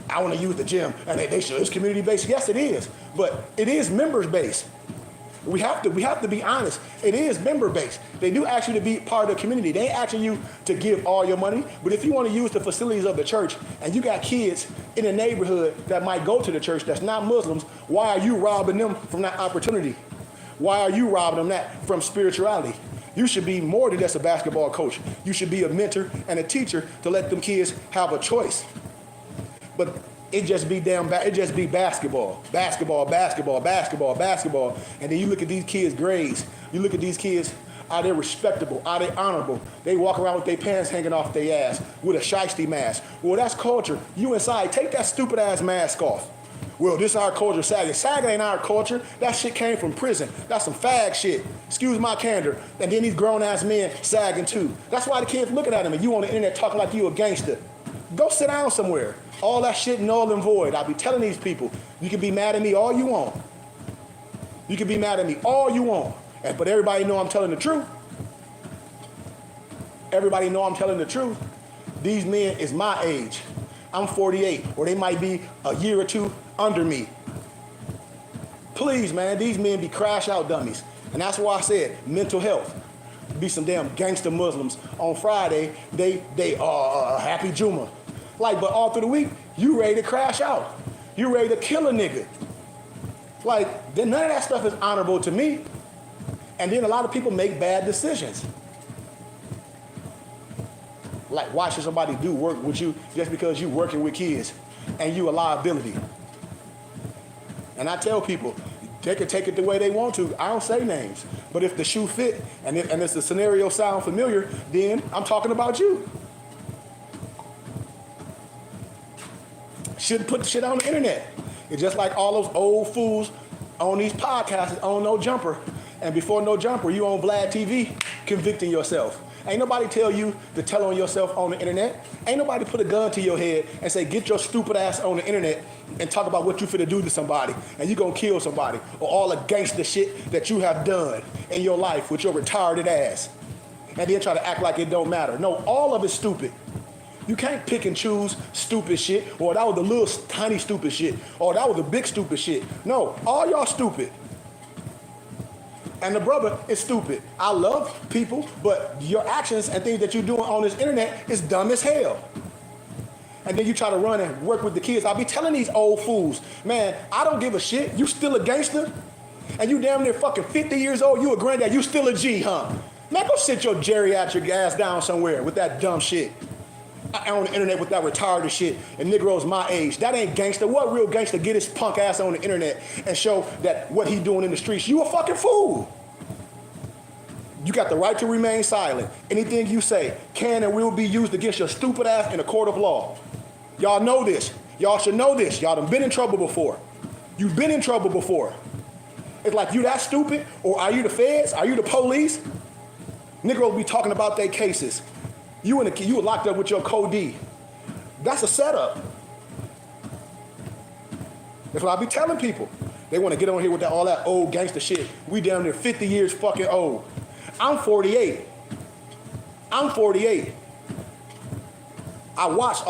I want to use the gym and they show it's community-based. Yes, it is, but it is members-based. We have to be honest. It is member-based. They do ask you to be part of the community. They ain't asking you to give all your money. But if you want to use the facilities of the church and you got kids in the neighborhood that might go to the church that's not Muslims, why are you robbing them from that opportunity? Why are you robbing them that from spirituality? You should be more than just a basketball coach. You should be a mentor and a teacher to let them kids have a choice. But it just be basketball. And then you look at these kids' grades. You look at these kids, are they respectable? Are they honorable? They walk around with their pants hanging off their ass with a shiesty mask. Well, that's culture. You inside, take that stupid ass mask off. Well, this is our culture, sagging. Sagging ain't our culture. That shit came from prison. That's some fag shit. Excuse my candor. And then these grown ass men sagging too. That's why the kids looking at him and you on the internet talking like you a gangster. Go sit down somewhere. All that shit null and void. I'll be telling these people, you can be mad at me all you want. You can be mad at me all you want. But everybody know I'm telling the truth. Everybody know I'm telling the truth. These men is my age. I'm 48, or they might be a year or two under me. Please, man, these men be crash out dummies. And that's why I said mental health. be some damn gangster Muslims. On Friday, they happy Juma. Like, but all through the week, you ready to crash out. You ready to kill a nigga. Like, then none of that stuff is honorable to me. And then a lot of people make bad decisions. Like, why should somebody do work with you just because you working with kids and you a liability? And I tell people, they can take it the way they want to. I don't say names. But if the shoe fit and if the scenario sound familiar, then I'm talking about you. Shouldn't put the shit on the internet. It's just like all those old fools on these podcasts on No Jumper. And before No Jumper, you on Vlad TV convicting yourself. Ain't nobody tell you to tell on yourself on the internet. Ain't nobody put a gun to your head and say, get your stupid ass on the internet and talk about what you finna do to somebody and you gonna kill somebody, or all the gangster shit that you have done in your life with your retarded ass. And then try to act like it don't matter. No, all of it's stupid. You can't pick and choose stupid shit, or that was the little tiny stupid shit, or that was the big stupid shit. No, all y'all stupid. And the brother is stupid. I love people, but your actions and things that you're doing on this internet is dumb as hell. And then you try to run and work with the kids. I'll be telling these old fools, man, I don't give a shit. You still a gangster? And you damn near fucking 50 years old, you a granddad, you still a G, huh? Man, go sit your geriatric ass down somewhere with that dumb shit. On the internet with that retarded shit and Negroes my age. That ain't gangster. What real gangster get his punk ass on the internet and show that what he doing in the streets? You a fucking fool. You got the right to remain silent. Anything you say can and will be used against your stupid ass in a court of law. Y'all know this. Y'all should know this. Y'all done been in trouble before. You've been in trouble before. It's like, you that stupid? Or are you the feds? Are you the police? Negroes be talking about their cases. You were locked up with your co-D. That's a setup. That's what I be telling people. They want to get on here with all that old gangster shit. We down there 50 years fucking old. I'm 48. I'm 48. I watched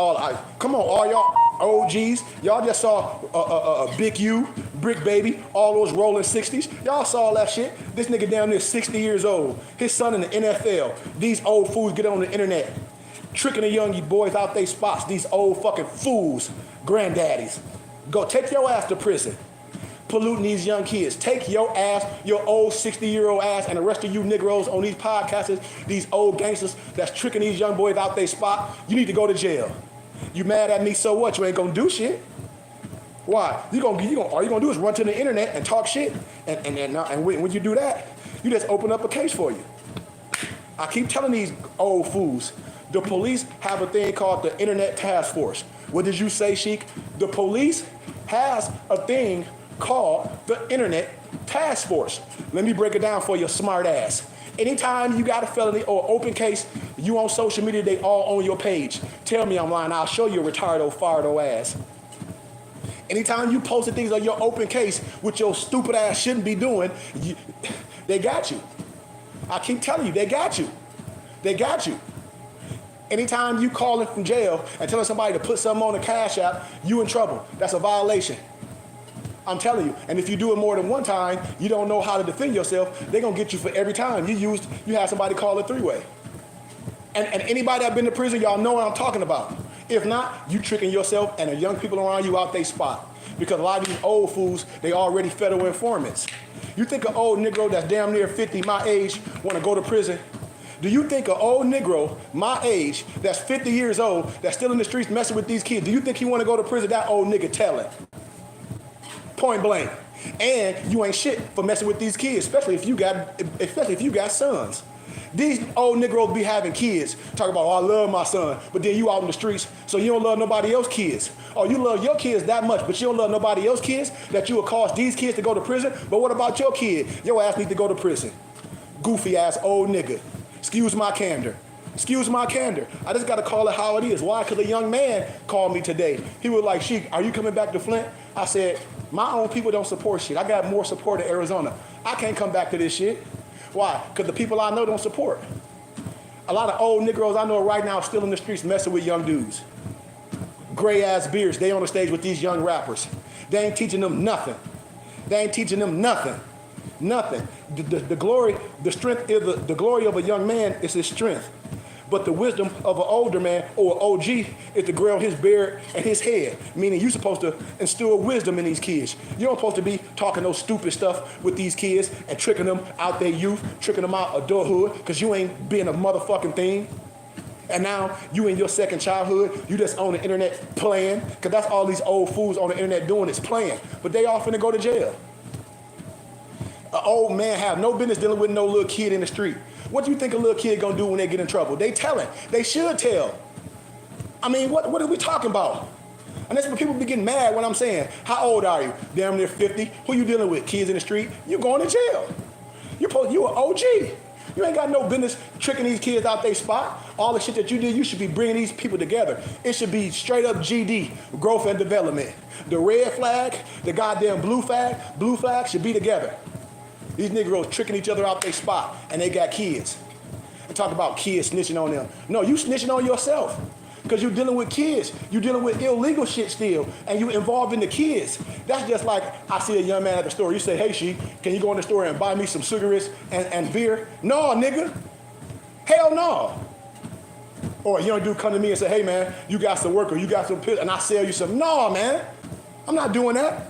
come on, all y'all OGs. Y'all just saw Big U, Brick Baby, all those rolling 60s. Y'all saw that shit. This nigga down there 60 years old. His son in the NFL. These old fools get on the internet, tricking the young boys out they spots. These old fucking fools, granddaddies. Go take your ass to prison. Polluting these young kids. Take your ass, your old 60-year-old ass, and the rest of you Negroes on these podcasts, these old gangsters that's tricking these young boys out they spot. You need to go to jail. You mad at me, so what? You ain't gonna do shit. Why? All you gonna do is run to the internet and talk shit. And when you do that, you just open up a case for you. I keep telling these old fools, the police have a thing called the Internet Task Force. What did you say, Sheik? The police has a thing called the Internet Task Force. Let me break it down for you, smart ass. Anytime you got a felony or open case, you on social media, they all on your page. Tell me I'm lying, I'll show you a retardo, fardo ass. Anytime you posted things on your open case, which your stupid ass shouldn't be doing, they got you. I keep telling you, they got you. They got you. Anytime you calling from jail and telling somebody to put something on the Cash App, you in trouble. That's a violation. I'm telling you. And if you do it more than one time, you don't know how to defend yourself, they're going to get you for every time you have somebody call a three-way. And anybody that been to prison, y'all know what I'm talking about. If not, you tricking yourself and the young people around you out they spot. Because a lot of these old fools, they already federal informants. You think an old Negro that's damn near 50, my age, want to go to prison? Do you think an old Negro, my age, that's 50 years old, that's still in the streets messing with these kids, do you think he want to go to prison? That old nigga telling. Point blank. And you ain't shit for messing with these kids, especially if you got sons. These old Negroes be having kids, talk about, oh, I love my son, but then you out in the streets, so you don't love nobody else's kids. Or you love your kids that much, but you don't love nobody else's kids, that you will cause these kids to go to prison. But what about your kid? Your ass need to go to prison. Goofy ass old nigga. Excuse my candor. Excuse my candor. I just got to call it how it is. Why? Because a young man called me today. He was like, Sheik, are you coming back to Flint? I said, my own people don't support shit. I got more support in Arizona. I can't come back to this shit. Why? Because the people I know don't support. A lot of old Negroes I know right now are still in the streets messing with young dudes. Gray ass beards, they on the stage with these young rappers. They ain't teaching them nothing. They ain't teaching them nothing. Nothing. The glory, the strength is the glory of a young man is his strength. But the wisdom of an older man or an OG is to grow his beard and his head. Meaning you're supposed to instill wisdom in these kids. You don't supposed to be talking no stupid stuff with these kids and tricking them out their youth, tricking them out adulthood, because you ain't being a motherfucking thing. And now you in your second childhood, you just on the internet playing, because that's all these old fools on the internet doing is playing. But they all finna go to jail. An old man have no business dealing with no little kid in the street. What do you think a little kid gonna do when they get in trouble? They telling. They should tell. I mean, what are we talking about? And that's when people be getting mad when I'm saying, how old are you? Damn near 50. Who you dealing with? Kids in the street? You going to jail. You an OG. You ain't got no business tricking these kids out their spot. All the shit that you did, you should be bringing these people together. It should be straight up GD, growth and development. The red flag, the goddamn blue flag should be together. These Negroes tricking each other out their spot, and they got kids. And talk about kids snitching on them. No, you snitching on yourself. Because you're dealing with kids. You're dealing with illegal shit still, and you involving the kids. That's just like I see a young man at the store. You say, hey, she, can you go in the store and buy me some cigarettes and beer? No, nigga. Hell no. Or a young dude come to me and say, hey, man, you got some work or you got some pills, and I sell you some. No, man. I'm not doing that.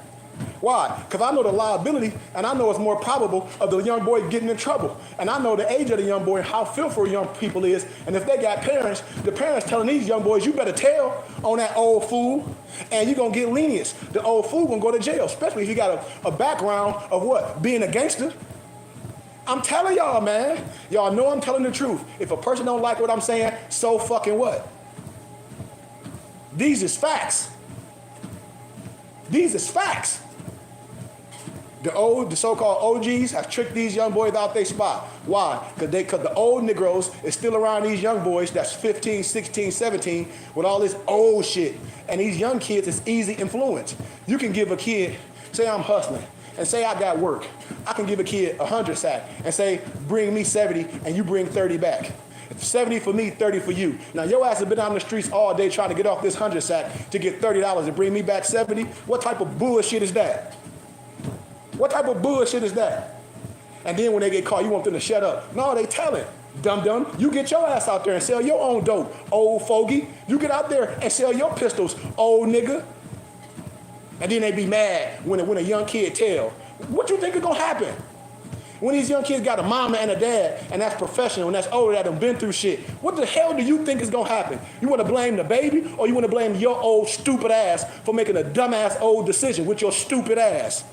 Why? Because I know the liability, and I know it's more probable of the young boy getting in trouble. And I know the age of the young boy, how fearful young people is. And if they got parents, the parents telling these young boys, you better tell on that old fool, and you're going to get lenience. The old fool going to go to jail, especially if you got a background of what? Being a gangster. I'm telling y'all, man. Y'all know I'm telling the truth. If a person don't like what I'm saying, so fucking what? These is facts. These is facts. The so-called OGs have tricked these young boys out their spot. Why? Because the old Negroes is still around these young boys that's 15, 16, 17 with all this old shit. And these young kids is easy influence. You can give a kid, say I'm hustling, and say I got work. I can give a kid 100 sack and say, bring me 70 and you bring 30 back. 70 for me, 30 for you. Now your ass has been on the streets all day trying to get off this 100 sack to get $30 and bring me back 70. What type of bullshit is that? What type of bullshit is that? And then when they get caught, you want them to shut up. No, they telling. Dum-dum, you get your ass out there and sell your own dope, old fogey. You get out there and sell your pistols, old nigga. And then they be mad when a young kid tell. What you think is gonna happen? When these young kids got a mama and a dad, and that's professional, and that's older, that done been through shit, what the hell do you think is gonna happen? You wanna blame the baby, or you wanna blame your old stupid ass for making a dumbass old decision with your stupid ass?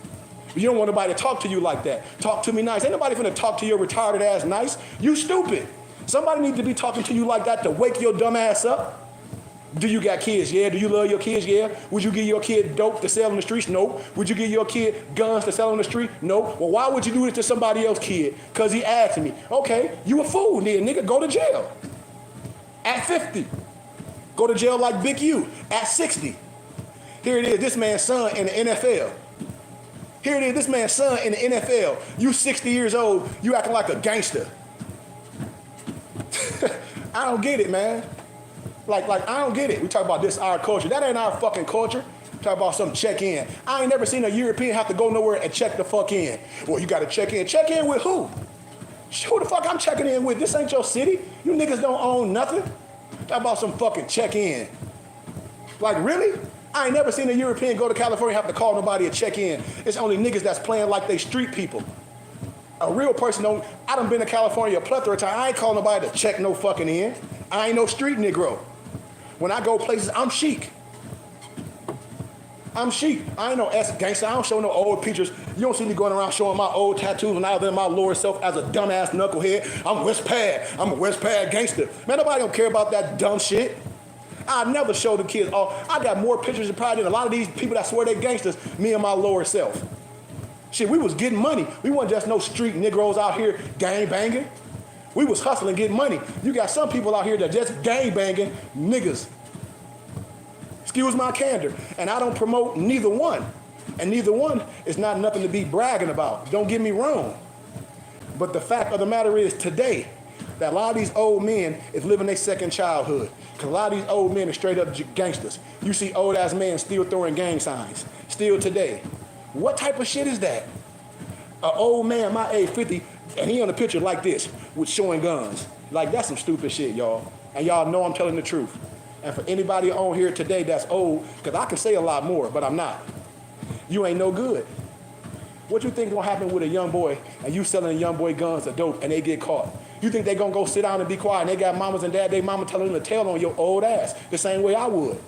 You don't want nobody to talk to you like that. Talk to me nice. Ain't nobody finna talk to your retarded ass nice. You stupid. Somebody needs to be talking to you like that to wake your dumb ass up. Do you got kids? Yeah. Do you love your kids? Yeah. Would you give your kid dope to sell on the streets? No. Would you give your kid guns to sell on the street? No. Well, why would you do this to somebody else's kid? Because he asked me. Okay, you a fool, nigga. Go to jail. At 50. Go to jail like Big U. At 60. Here it is, this man's son in the NFL. Here it is, this man's son in the NFL. You 60 years old, you acting like a gangster. I don't get it, man. Like I don't get it. We talk about this, our culture. That ain't our fucking culture. Talk about some check in. I ain't never seen a European have to go nowhere and check the fuck in. Well, you gotta check in. Check in with who? Who the fuck I'm checking in with? This ain't your city. You niggas don't own nothing. Talk about some fucking check in. Like, really? I ain't never seen a European go to California and have to call nobody to check in. It's only niggas that's playing like they street people. A real person don't. I done been to California a plethora of times. I ain't calling nobody to check no fucking in. I ain't no street Negro. When I go places, I'm chic. I'm chic. I ain't no gangster. I don't show no old pictures. You don't see me going around showing my old tattoos when I was in my lower self as a dumbass knucklehead. I'm West Pad. I'm a West Pad gangster. Man, nobody don't care about that dumb shit. I never show the kids. Oh, I got more pictures of probably than a lot of these people that swear they gangsters, me and my lower self. Shit, we was getting money. We wasn't just no street Negroes out here gang banging. We was hustling, getting money. You got some people out here that just gang banging niggas. Excuse my candor. And I don't promote neither one. And neither one is not nothing to be bragging about. Don't get me wrong. But the fact of the matter is today, that a lot of these old men is living their second childhood. Because a lot of these old men are straight up gangsters. You see old ass men still throwing gang signs. Still today. What type of shit is that? An old man my age, 50, and he on a picture like this with showing guns. Like, that's some stupid shit, y'all. And y'all know I'm telling the truth. And for anybody on here today that's old, because I can say a lot more, but I'm not. You ain't no good. What you think gonna happen with a young boy and you selling a young boy guns or dope and they get caught? You think they gonna go sit down and be quiet and they got mamas and dad, they mama telling them to tell on your old ass the same way I would.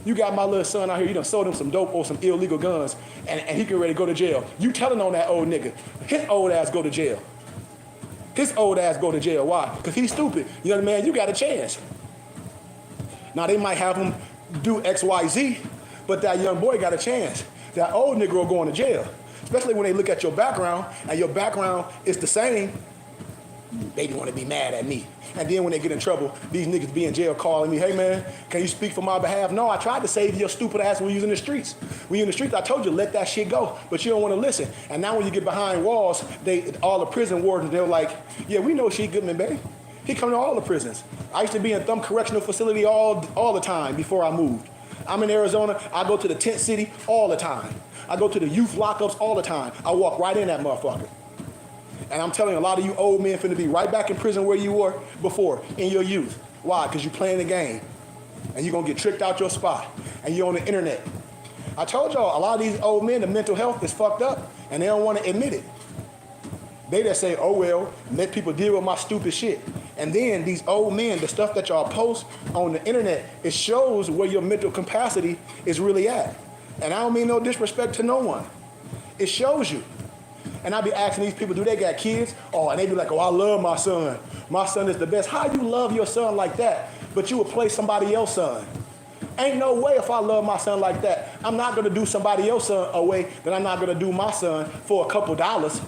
You got my little son out here, you done sold him some dope or some illegal guns and he get ready to go to jail. You telling on that old nigga. His old ass go to jail. His old ass go to jail. Why? Because he's stupid. You know what I mean? You got a chance. Now they might have him do X, Y, Z, but that young boy got a chance. That old nigga going to jail. Especially when they look at your background and your background is the same, they want to be mad at me. And then when they get in trouble, these niggas be in jail calling me, hey man, can you speak for my behalf? No, I tried to save your stupid ass when you was in the streets. When you in the streets, I told you, let that shit go, but you don't want to listen. And now when you get behind walls, all the prison wardens, they're like, yeah, we know She Goodman, baby. He come to all the prisons. I used to be in Thumb Correctional Facility all the time before I moved. I'm in Arizona, I go to the tent city all the time. I go to the youth lockups all the time. I walk right in that motherfucker. And I'm telling you, a lot of you old men finna be right back in prison where you were before, in your youth. Why? Because you playing the game. And you're gonna get tricked out your spot. And you're on the internet. I told y'all, a lot of these old men, the mental health is fucked up, and they don't wanna admit it. They just say, oh well, let people deal with my stupid shit. And then these old men, the stuff that y'all post on the internet, it shows where your mental capacity is really at. And I don't mean no disrespect to no one. It shows you. And I be asking these people, do they got kids? Oh, and they be like, oh, I love my son. My son is the best. How you love your son like that, but you would play somebody else's son? Ain't no way if I love my son like that, I'm not gonna do somebody else's son a way that I'm not gonna do my son for a couple dollars.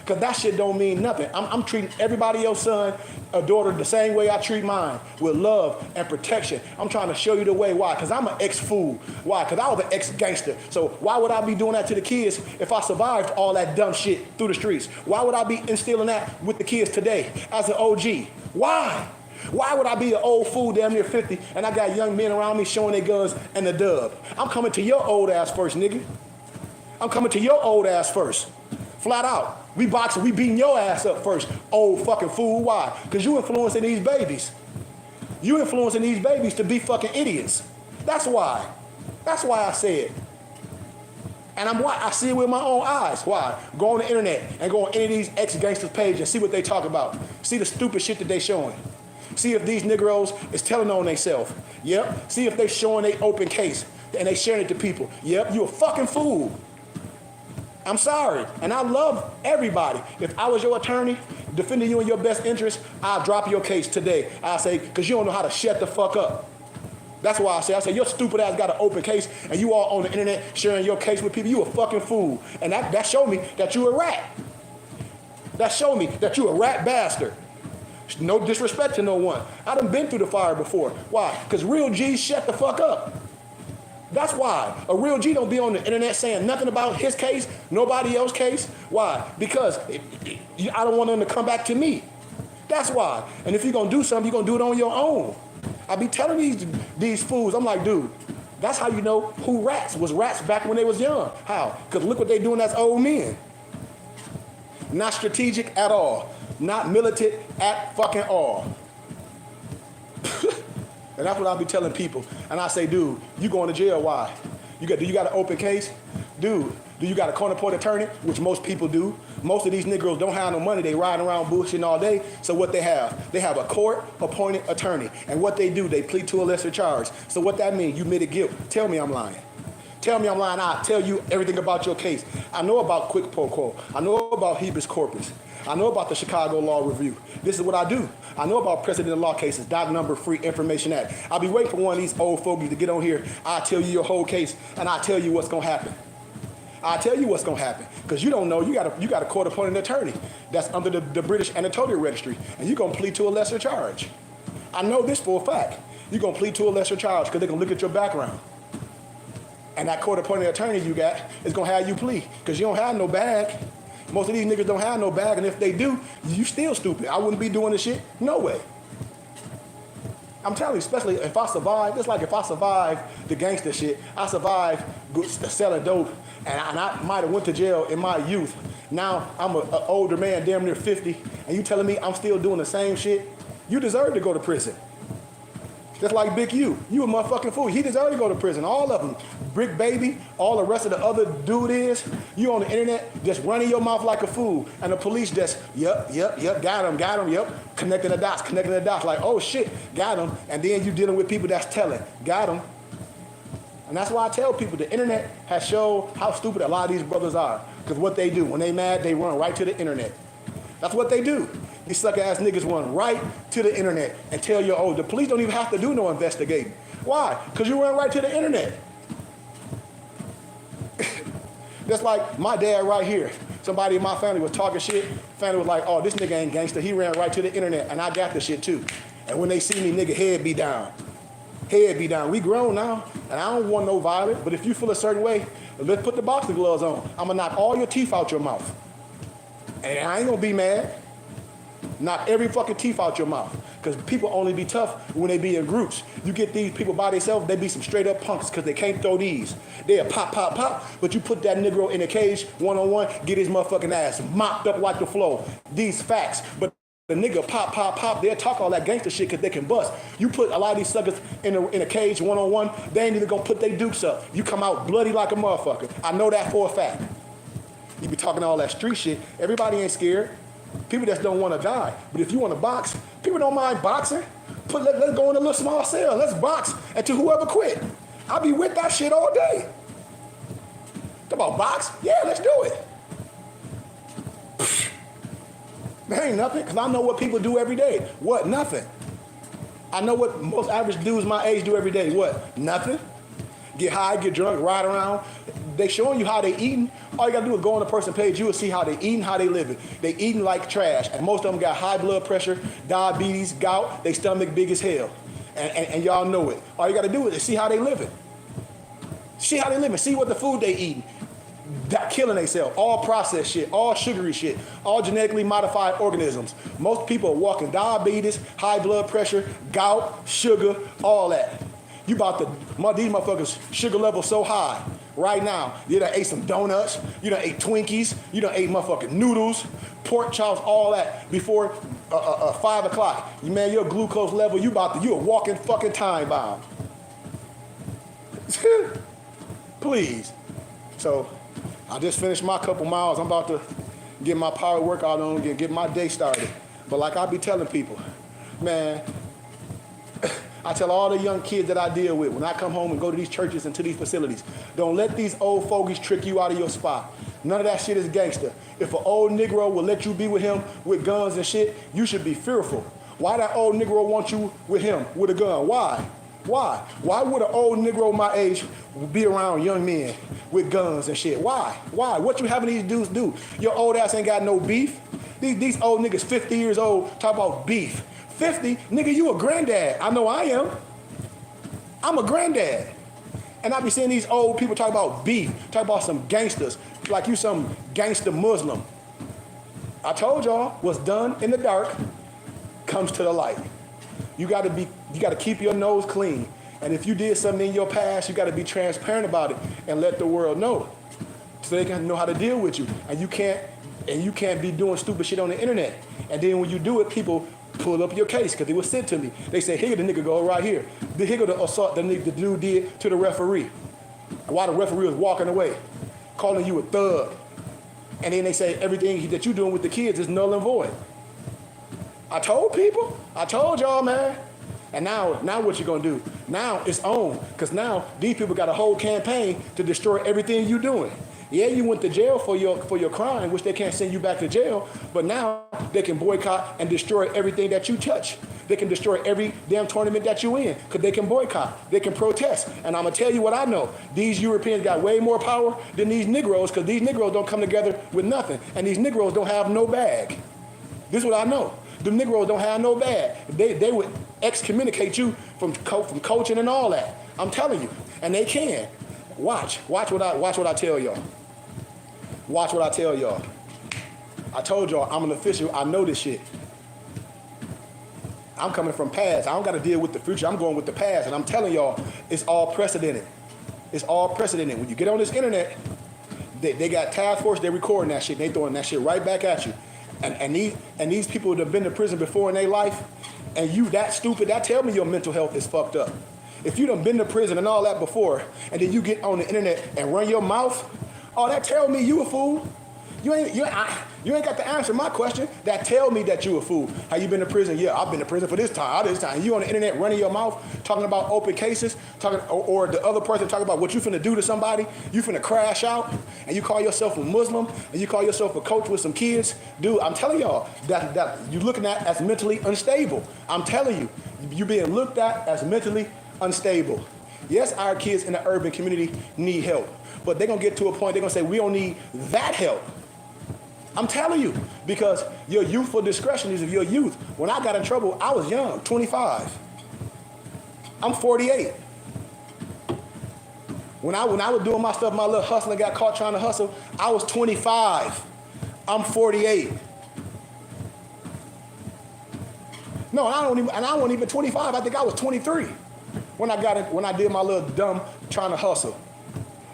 Because that shit don't mean nothing. I'm treating everybody else's son or daughter the same way I treat mine, with love and protection. I'm trying to show you the way. Why? Because I'm an ex-fool. Why? Because I was an ex-gangster. So why would I be doing that to the kids if I survived all that dumb shit through the streets? Why would I be instilling that with the kids today as an OG? Why? Why would I be an old fool damn near 50 and I got young men around me showing their guns and the dub? I'm coming to your old ass first, nigga. I'm coming to your old ass first. Flat out. We boxing, we beating your ass up first, old fucking fool. Why? Because you influencing these babies. You influencing these babies to be fucking idiots. That's why. That's why I say it. And I see it with my own eyes. Why? Go on the internet and go on any of these ex-gangsters' pages and see what they talk about. See the stupid shit that they showing. See if these Negroes is telling on themselves. Yep. See if they showing they open case and they sharing it to people. Yep, you a fucking fool. I'm sorry, and I love everybody. If I was your attorney, defending you in your best interest, I'll drop your case today. I'll say, because you don't know how to shut the fuck up. That's why I say, your stupid ass got an open case, and you all on the internet sharing your case with people, you a fucking fool. And that showed me that you a rat. That showed me that you a rat bastard. No disrespect to no one. I done been through the fire before. Why? Because real G's shut the fuck up. That's why. A real G don't be on the internet saying nothing about his case, nobody else's case. Why? Because I don't want them to come back to me. That's why. And if you're going to do something, you're going to do it on your own. I be telling these fools, I'm like, dude, that's how you know who rats was rats back when they was young. How? Because look what they doing as old men. Not strategic at all. Not militant at fucking all. And that's what I'll be telling people. And I say, dude, you going to jail, why? Do you got an open case? Dude, do you got a corner point attorney? Which most people do. Most of these Negroes don't have no money. They riding around bullshitting all day. So what they have? They have a court-appointed attorney. And what they do, they plead to a lesser charge. So what that means, you admitted guilt. Tell me I'm lying. Tell me I'm lying. I'll tell you everything about your case. I know about quid pro quo. I know about habeas corpus. I know about the Chicago Law Review. This is what I do. I know about precedent law cases, Doc Number Free Information Act. I'll be waiting for one of these old fogies to get on here. I'll tell you your whole case, and I'll tell you what's going to happen. I'll tell you what's going to happen. Because you don't know, you got a court-appointed attorney that's under the British Anatolia Registry, and you're going to plead to a lesser charge. I know this for a fact. You're going to plead to a lesser charge because they're going to look at your background. And that court-appointed attorney you got is going to have you plead because you don't have no bag. Most of these niggas don't have no bag, and if they do, you still stupid. I wouldn't be doing this shit. No way. I'm telling you, especially if I survive, it's like if I survive the gangster shit, I survived selling dope, and I might have went to jail in my youth, Now I'm an older man, damn near 50, and you telling me I'm still doing the same shit? You deserve to go to prison. Just like Big U. You a motherfucking fool. He deserved to go to prison. All of them. Brick Baby, all the rest of the other dude is. You on the internet just running your mouth like a fool. And the police just, yep, got him, yep. Connecting the dots. Like, oh shit, got him. And then you dealing with people that's telling, got him. And that's why I tell people the internet has shown how stupid a lot of these brothers are. Because what they do, when they mad, they run right to the internet. That's what they do. These sucker ass niggas run right to the internet and tell you, oh, the police don't even have to do no investigating. Why? Because you run right to the internet. That's like my dad right here. Somebody in my family was talking shit. Family was like, oh, this nigga ain't gangster. He ran right to the internet, and I got the shit too. And when they see me, nigga, head be down. Head be down. We grown now, and I don't want no violence, but if you feel a certain way, let's put the boxing gloves on. I'm gonna knock all your teeth out your mouth. And I ain't gonna be mad. Knock every fucking teeth out your mouth. Because people only be tough when they be in groups. You get these people by themselves, they be some straight up punks because they can't throw these. They'll pop. But you put that Negro in a cage, one-on-one, get his motherfucking ass mopped up like the floor. These facts. But the nigga pop, they'll talk all that gangster shit because they can bust. You put a lot of these suckers in a cage, one-on-one, they ain't even gonna put their dukes up. You come out bloody like a motherfucker. I know that for a fact. You be talking all that street shit. Everybody ain't scared. People just don't want to die. But if you want to box, people don't mind boxing. Let's go in a little small cell. Let's box until whoever quit. I'll be with that shit all day. Talk about box? Yeah, let's do it. There ain't nothing, because I know what people do every day. What? Nothing. I know what most average dudes my age do every day. What? Nothing. Get high, get drunk, ride around. They showing you how they eating. All you gotta do is go on the person page, you will see how they eating, how they living. They eating like trash. And most of them got high blood pressure, diabetes, gout, they stomach big as hell. And y'all know it. All you gotta do is see how they living. See how they living, see what the food they eating. That killing themselves, all processed shit, all sugary shit, all genetically modified organisms. Most people are walking diabetes, high blood pressure, gout, sugar, all that. You about to, these motherfuckers, sugar level so high. Right now, you done ate some donuts, you done ate Twinkies, you done ate motherfucking noodles, pork chops, all that before 5 o'clock. Man, your glucose level, you a walking fucking time bomb. Please. So, I just finished my couple miles. I'm about to get my power workout on and get my day started. But like I be telling people, man, I tell all the young kids that I deal with when I come home and go to these churches and to these facilities, don't let these old fogies trick you out of your spot. None of that shit is gangster. If an old Negro will let you be with him with guns and shit, you should be fearful. Why that old Negro want you with him with a gun? Why? Why would an old Negro my age be around young men with guns and shit? Why? What you having these dudes do? Your old ass ain't got no beef. These old niggas 50 years old talk about beef. 50, nigga, you a granddad. I know I am. I'm a granddad. And I be seeing these old people talk about beef, talk about some gangsters, like you some gangster Muslim. I told y'all, what's done in the dark comes to the light. You gotta keep your nose clean. And if you did something in your past, you gotta be transparent about it and let the world know. So they can know how to deal with you. And you can't be doing stupid shit on the internet. And then when you do it, people pull up your case because it was sent to me. They say, here the nigga go right here. Here go the assault the dude did to the referee. While the referee was walking away, calling you a thug. And then they say everything that you doing with the kids is null and void. I told y'all, man. And now what you gonna do? Now it's on, because now these people got a whole campaign to destroy everything you doing. Yeah, you went to jail for your crime, which they can't send you back to jail, but now they can boycott and destroy everything that you touch. They can destroy every damn tournament that you in, because they can boycott, they can protest. And I'm gonna tell you what I know. These Europeans got way more power than these Negroes, because these Negroes don't come together with nothing, and these Negroes don't have no bag. This is what I know. The Negroes don't have no bag. They would excommunicate you from coaching and all that. I'm telling you, and they can. Watch what I tell y'all. Watch what I tell y'all. I told y'all I'm an official. I know this shit. I'm coming from past. I don't got to deal with the future. I'm going with the past, and I'm telling y'all, it's all precedented. It's all precedented. When you get on this internet, They got task force, they recording that shit, they throwing that shit right back at you. And these people that have been to prison before in their life, and you that stupid, that tell me your mental health is fucked up. If you done been to prison and all that before, and then you get on the internet and run your mouth, oh, that tell me you a fool. You ain't got to answer my question. That tell me that you a fool. Have you been to prison? Yeah, I've been to prison for this time. You on the internet running your mouth, talking about open cases, or the other person talking about what you finna do to somebody. You finna crash out, and you call yourself a Muslim, and you call yourself a coach with some kids. Dude, I'm telling y'all that you looking at as mentally unstable. I'm telling you, you being looked at as mentally unstable. Yes, our kids in the urban community need help, but they're gonna get to a point they're gonna say we don't need that help. I'm telling you, because your youthful discretion is of your youth. When I got in trouble, I was young, 25. I'm 48. When I was doing my stuff, my little hustling, got caught trying to hustle, I was 25. I'm 48. No, I wasn't even 25. I think I was 23 when I did my little dumb trying to hustle.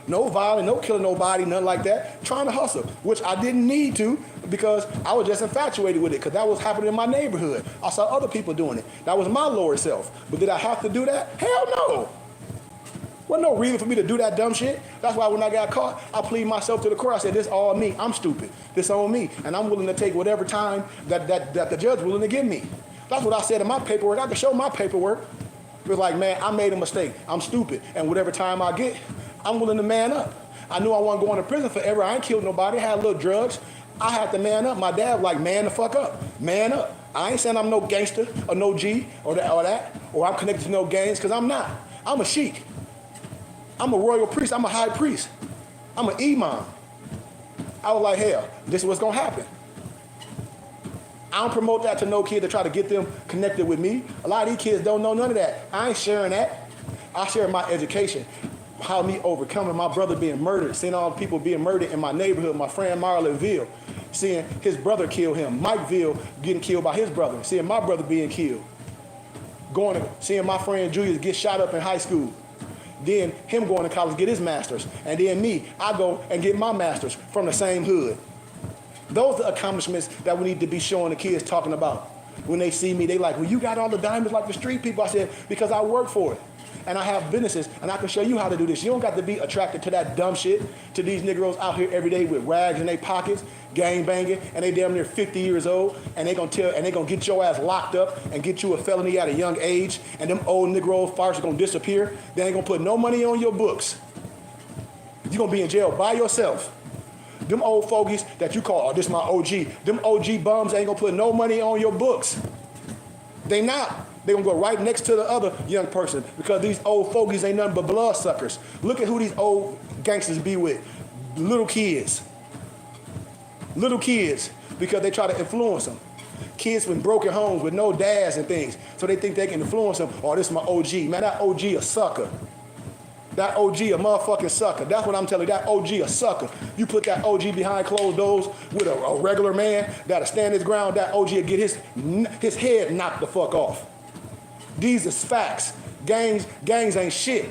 No violence, no killing nobody, nothing like that. Trying to hustle, which I didn't need to because I was just infatuated with it because that was happening in my neighborhood. I saw other people doing it. That was my lower self. But did I have to do that? Hell no. Wasn't no reason for me to do that dumb shit. That's why when I got caught, I pleaded myself to the court. I said, this all me. I'm stupid. This on me. And I'm willing to take whatever time that the judge willing to give me. That's what I said in my paperwork. I can show my paperwork. It was like, man, I made a mistake. I'm stupid. And whatever time I get, I'm willing to man up. I knew I wasn't going to prison forever. I ain't killed nobody. I had little drugs. I had to man up. My dad was like, man the fuck up. Man up. I ain't saying I'm no gangster or no G or that, or I'm connected to no gangs, because I'm not. I'm a sheik. I'm a royal priest. I'm a high priest. I'm an imam. I was like, hell, this is what's going to happen. I don't promote that to no kid to try to get them connected with me. A lot of these kids don't know none of that. I ain't sharing that. I share my education. How me overcoming my brother being murdered, seeing all the people being murdered in my neighborhood, my friend Marlon Ville, seeing his brother kill him, Mike Ville getting killed by his brother, seeing my brother being killed, seeing my friend Julius get shot up in high school, then him going to college get his master's, and then me, I go and get my master's from the same hood. Those are accomplishments that we need to be showing the kids, talking about. When they see me, they like, well, you got all the diamonds like the street people. I said, because I work for it. And I have businesses, and I can show you how to do this. You don't got to be attracted to that dumb shit, to these Negroes out here every day with rags in their pockets, gang banging, and they damn near 50 years old, and they gonna get your ass locked up and get you a felony at a young age, and them old Negro farts are gonna disappear. They ain't gonna put no money on your books. You're gonna be in jail by yourself. Them old fogies that you call, oh, this my OG, them OG bums ain't gonna put no money on your books. They not. They're going to go right next to the other young person because these old fogies ain't nothing but blood suckers. Look at who these old gangsters be with. Little kids. Little kids, because they try to influence them. Kids from broken homes with no dads and things. So they think they can influence them. Oh, this is my OG. Man, that OG a sucker. That OG a motherfucking sucker. That's what I'm telling you. That OG a sucker. You put that OG behind closed doors with a regular man that'll stand his ground, that OG will get his head knocked the fuck off. These is facts. Gangs ain't shit.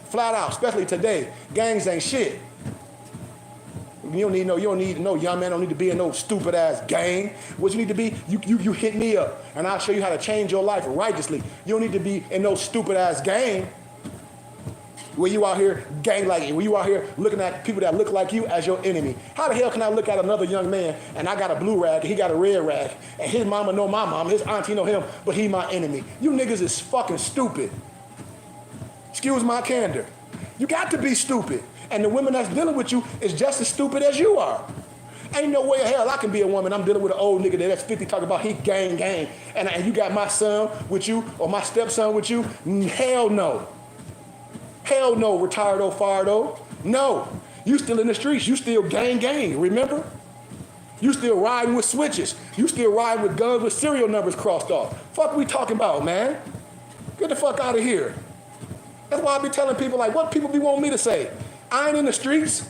Flat out, especially today. Gangs ain't shit. You don't need no young man don't need to be in no stupid ass gang. What you need to be, you hit me up and I'll show you how to change your life righteously. You don't need to be in no stupid ass gang. Where you out here where you out here looking at people that look like you as your enemy. How the hell can I look at another young man and I got a blue rag and he got a red rag and his mama know my mama, his auntie know him, but he my enemy? You niggas is fucking stupid. Excuse my candor. You got to be stupid. And the women that's dealing with you is just as stupid as you are. Ain't no way in hell I can be a woman. I'm dealing with an old nigga that's 50 talking about he gang. And you got my son with you or my stepson with you? Hell no. Hell no, retardo, fardo. No. You still in the streets. You still gang, remember? You still riding with switches. You still riding with guns with serial numbers crossed off. Fuck we talking about, man? Get the fuck out of here. That's why I be telling people, like, what people be wanting me to say? I ain't in the streets.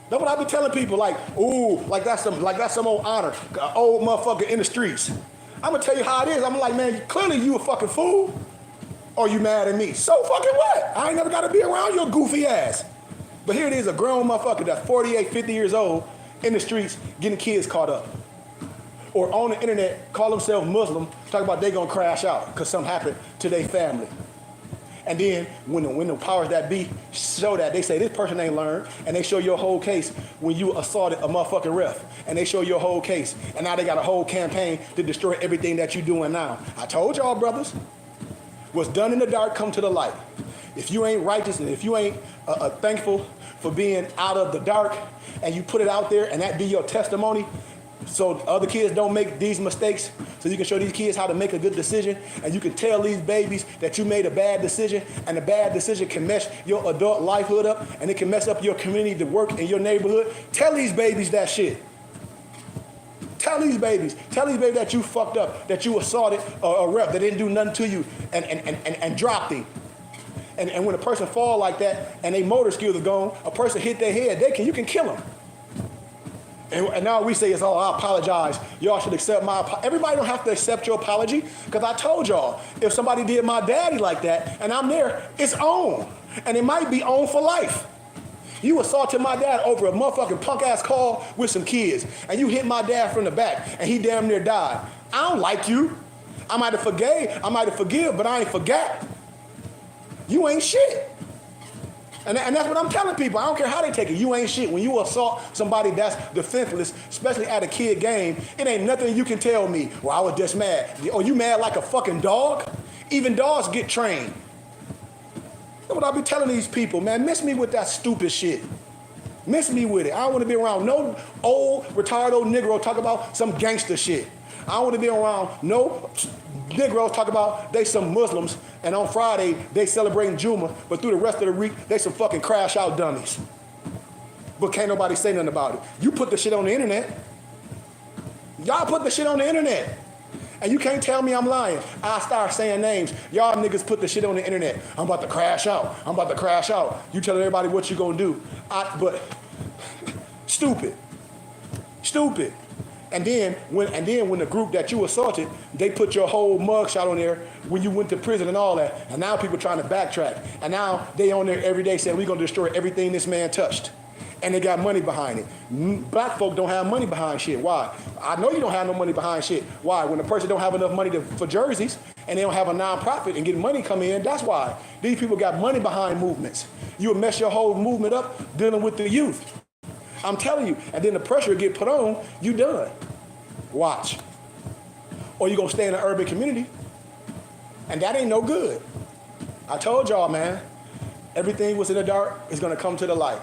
That's what I be telling people, like, ooh, like that's some old honor, old motherfucker in the streets. I'm gonna tell you how it is. I'm like, man, clearly you a fucking fool. Or you mad at me? So fucking what? I ain't never got to be around your goofy ass. But here it is, a grown motherfucker that's 48, 50 years old in the streets getting kids caught up. Or on the internet, call themselves Muslim, talk about they gonna crash out because something happened to their family. And then when the powers that be show that, they say this person ain't learned, and they show your whole case when you assaulted a motherfucking ref. And they show your whole case. And now they got a whole campaign to destroy everything that you're doing now. I told y'all, brothers, what's done in the dark come to the light. If you ain't righteous and if you ain't thankful for being out of the dark and you put it out there and that be your testimony, so other kids don't make these mistakes, so you can show these kids how to make a good decision, and you can tell these babies that you made a bad decision, and the bad decision can mess your adult lifehood up, and it can mess up your community to work in your neighborhood. Tell these babies that shit. Tell these babies that you fucked up, that you assaulted a rep that didn't do nothing to you and dropped him. And when a person fall like that and they motor skills are gone, a person hit their head, you can kill them. And now we say, oh, I apologize. Y'all should accept my apology. Everybody don't have to accept your apology, because I told y'all, if somebody did my daddy like that and I'm there, it's on. And it might be on for life. You assaulted my dad over a motherfucking punk-ass call with some kids, and you hit my dad from the back, and he damn near died. I don't like you. I might have forgive, but I ain't forgot. You ain't shit. And that's what I'm telling people. I don't care how they take it. You ain't shit. When you assault somebody that's defenseless, especially at a kid game, it ain't nothing you can tell me. Well, I was just mad. Oh, you mad like a fucking dog? Even dogs get trained. That's what I be telling these people, man. Miss me with that stupid shit. Miss me with it. I don't want to be around no old, retired old Negro talk about some gangster shit. I don't want to be around no Negroes talk about they some Muslims, and on Friday they celebrating Juma, but through the rest of the week they some fucking crash out dummies. But can't nobody say nothing about it. You put the shit on the internet. Y'all put the shit on the internet. And you can't tell me I'm lying. I start saying names. Y'all niggas put the shit on the internet. I'm about to crash out. I'm about to crash out. You telling everybody what you gonna do. But stupid. Stupid. And then when the group that you assaulted, they put your whole mugshot on there when you went to prison and all that. And now people trying to backtrack. And now they on there every day saying we're gonna destroy everything this man touched. And they got money behind it. Black folk don't have money behind shit. Why? I know you don't have no money behind shit. Why? When a person don't have enough money for jerseys and they don't have a nonprofit and get money come in, that's why. These people got money behind movements. You'll mess your whole movement up dealing with the youth. I'm telling you. And then the pressure get put on, you done. Watch. Or you gonna stay in an urban community. And that ain't no good. I told y'all, man, everything was in the dark is gonna come to the light.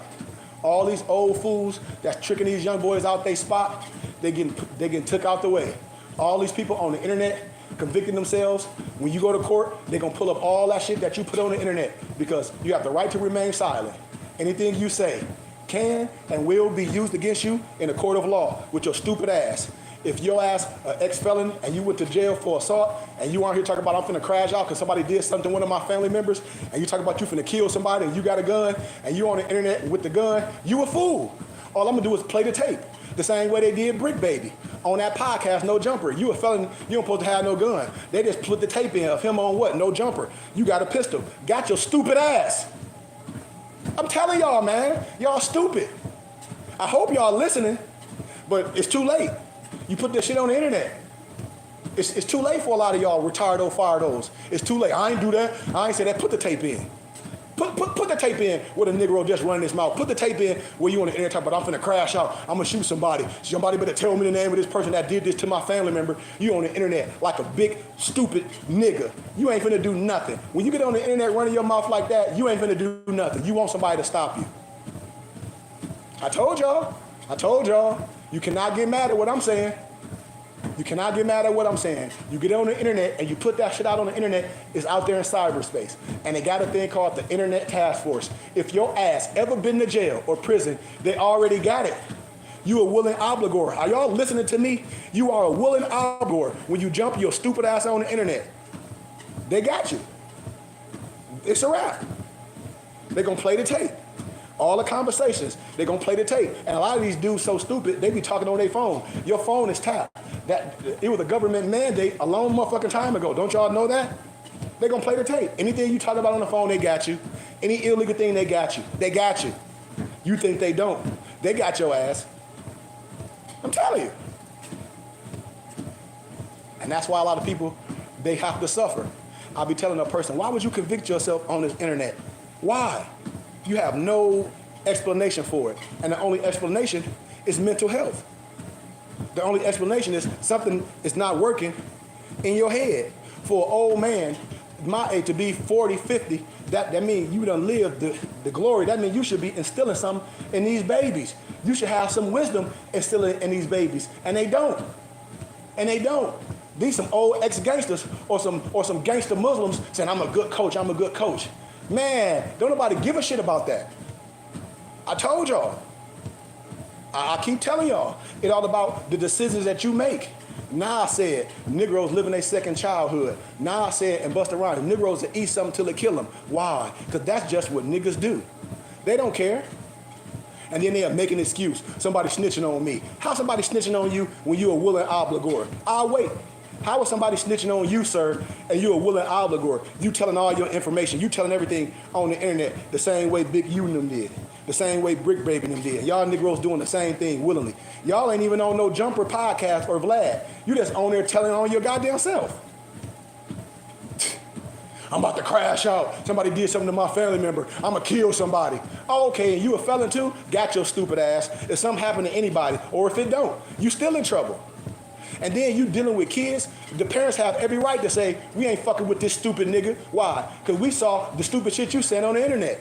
All these old fools that's tricking these young boys out they spot, they getting took out the way. All these people on the internet convicting themselves, when you go to court, they're gonna pull up all that shit that you put on the internet, because you have the right to remain silent. Anything you say can and will be used against you in a court of law with your stupid ass. If your ass an ex-felon and you went to jail for assault and you aren't here talking about I'm finna crash out because somebody did something to one of my family members, and you talk about you finna kill somebody and you got a gun and you on the internet with the gun, you a fool. All I'm gonna do is play the tape. The same way they did Brick Baby on that podcast, No Jumper. You a felon, you don't supposed to have no gun. They just put the tape in of him on what? No Jumper. You got a pistol. Got your stupid ass. I'm telling y'all, man, y'all stupid. I hope y'all listening, but it's too late. You put this shit on the internet. It's too late for a lot of y'all retardo fardos. It's too late. I ain't do that. I ain't say that. Put the tape in. Put the tape in with a Negro just running his mouth. Put the tape in where you on the internet talk about I'm finna crash out. I'm gonna shoot somebody. Somebody better tell me the name of this person that did this to my family member. You on the internet like a big, stupid nigga. You ain't finna do nothing. When you get on the internet running your mouth like that, you ain't finna do nothing. You want somebody to stop you. I told y'all. You cannot get mad at what I'm saying. You cannot get mad at what I'm saying. You get on the internet and you put that shit out on the internet, it's out there in cyberspace. And they got a thing called the Internet Task Force. If your ass ever been to jail or prison, they already got it. You a willing obligor. Are y'all listening to me? You are a willing obligor when you jump your stupid ass on the internet. They got you. It's a wrap. They're gonna play the tape. All the conversations, they're gonna play the tape. And a lot of these dudes so stupid, they be talking on their phone. Your phone is tapped. It was a government mandate a long motherfucking time ago. Don't y'all know that? They're gonna play the tape. Anything you talk about on the phone, they got you. Any illegal thing, they got you. They got you. You think they don't. They got your ass. I'm telling you. And that's why a lot of people, they have to suffer. I'll be telling a person, why would you convict yourself on this internet? Why? You have no explanation for it. And the only explanation is mental health. The only explanation is something is not working in your head. For an old man, my age, to be 40, 50, that means you done lived the glory. That means you should be instilling something in these babies. You should have some wisdom instilling in these babies. And they don't. And they don't. These some old ex-gangsters or some gangster Muslims saying, I'm a good coach, I'm a good coach. Man, don't nobody give a shit about that. I told y'all. I keep telling y'all. It's all about the decisions that you make. Now I said, Negroes living their second childhood. Now I said, and Busta Rhymes, Negroes that eat something till they kill them. Why? Because that's just what niggas do. They don't care. And then they are making an excuse. Somebody snitching on me. How somebody snitching on you when you a willing obligor? I'll wait. How is somebody snitching on you, sir, and you a willing obligor? You telling all your information. You telling everything on the internet the same way Big U and them did. The same way Brick Baby and them did. Y'all Negroes doing the same thing willingly. Y'all ain't even on no Jumper podcast or Vlad. You just on there telling on your goddamn self. I'm about to crash out. Somebody did something to my family member. I'm going to kill somebody. Oh, okay, and you a felon too? Got your stupid ass. If something happened to anybody, or if it don't, you still in trouble. And then you dealing with kids, the parents have every right to say, we ain't fucking with this stupid nigga. Why? Because we saw the stupid shit you said on the internet.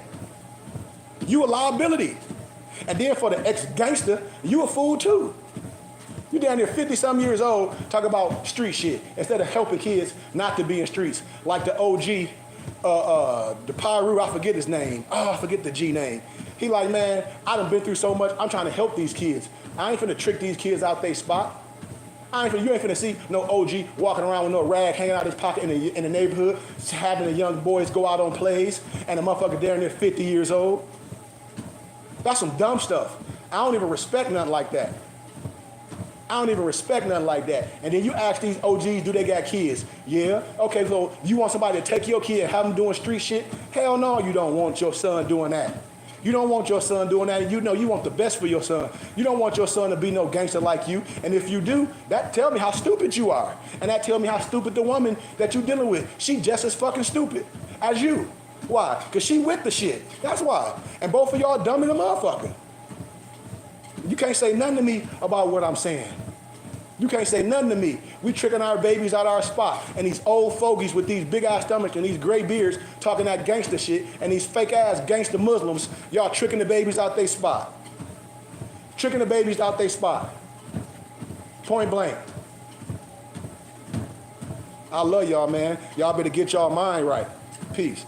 You a liability. And then for the ex-gangster, you a fool too. You down there 50-some years old talking about street shit instead of helping kids not to be in streets. Like the OG, the Pyru, I forget his name. Oh, I forget the G name. He like, man, I done been through so much. I'm trying to help these kids. I ain't finna trick these kids out they spot. You ain't finna see no OG walking around with no rag hanging out his pocket in the neighborhood, having the young boys go out on plays, and a motherfucker down there 50 years old. That's some dumb stuff. I don't even respect nothing like that. I don't even respect nothing like that. And then you ask these OGs, do they got kids? Yeah. Okay, so you want somebody to take your kid and have them doing street shit? Hell no, you don't want your son doing that. You don't want your son doing that, and you know you want the best for your son. You don't want your son to be no gangster like you, and if you do, that tell me how stupid you are. And that tell me how stupid the woman that you dealing with. She just as fucking stupid as you. Why? Because she with the shit. That's why. And both of y'all dumb in the motherfucker. You can't say nothing to me about what I'm saying. You can't say nothing to me. We tricking our babies out our spot. And these old fogies with these big ass stomachs and these gray beards talking that gangster shit, and these fake ass gangster Muslims, y'all tricking the babies out their spot. Tricking the babies out their spot. Point blank. I love y'all, man. Y'all better get y'all mind right. Peace.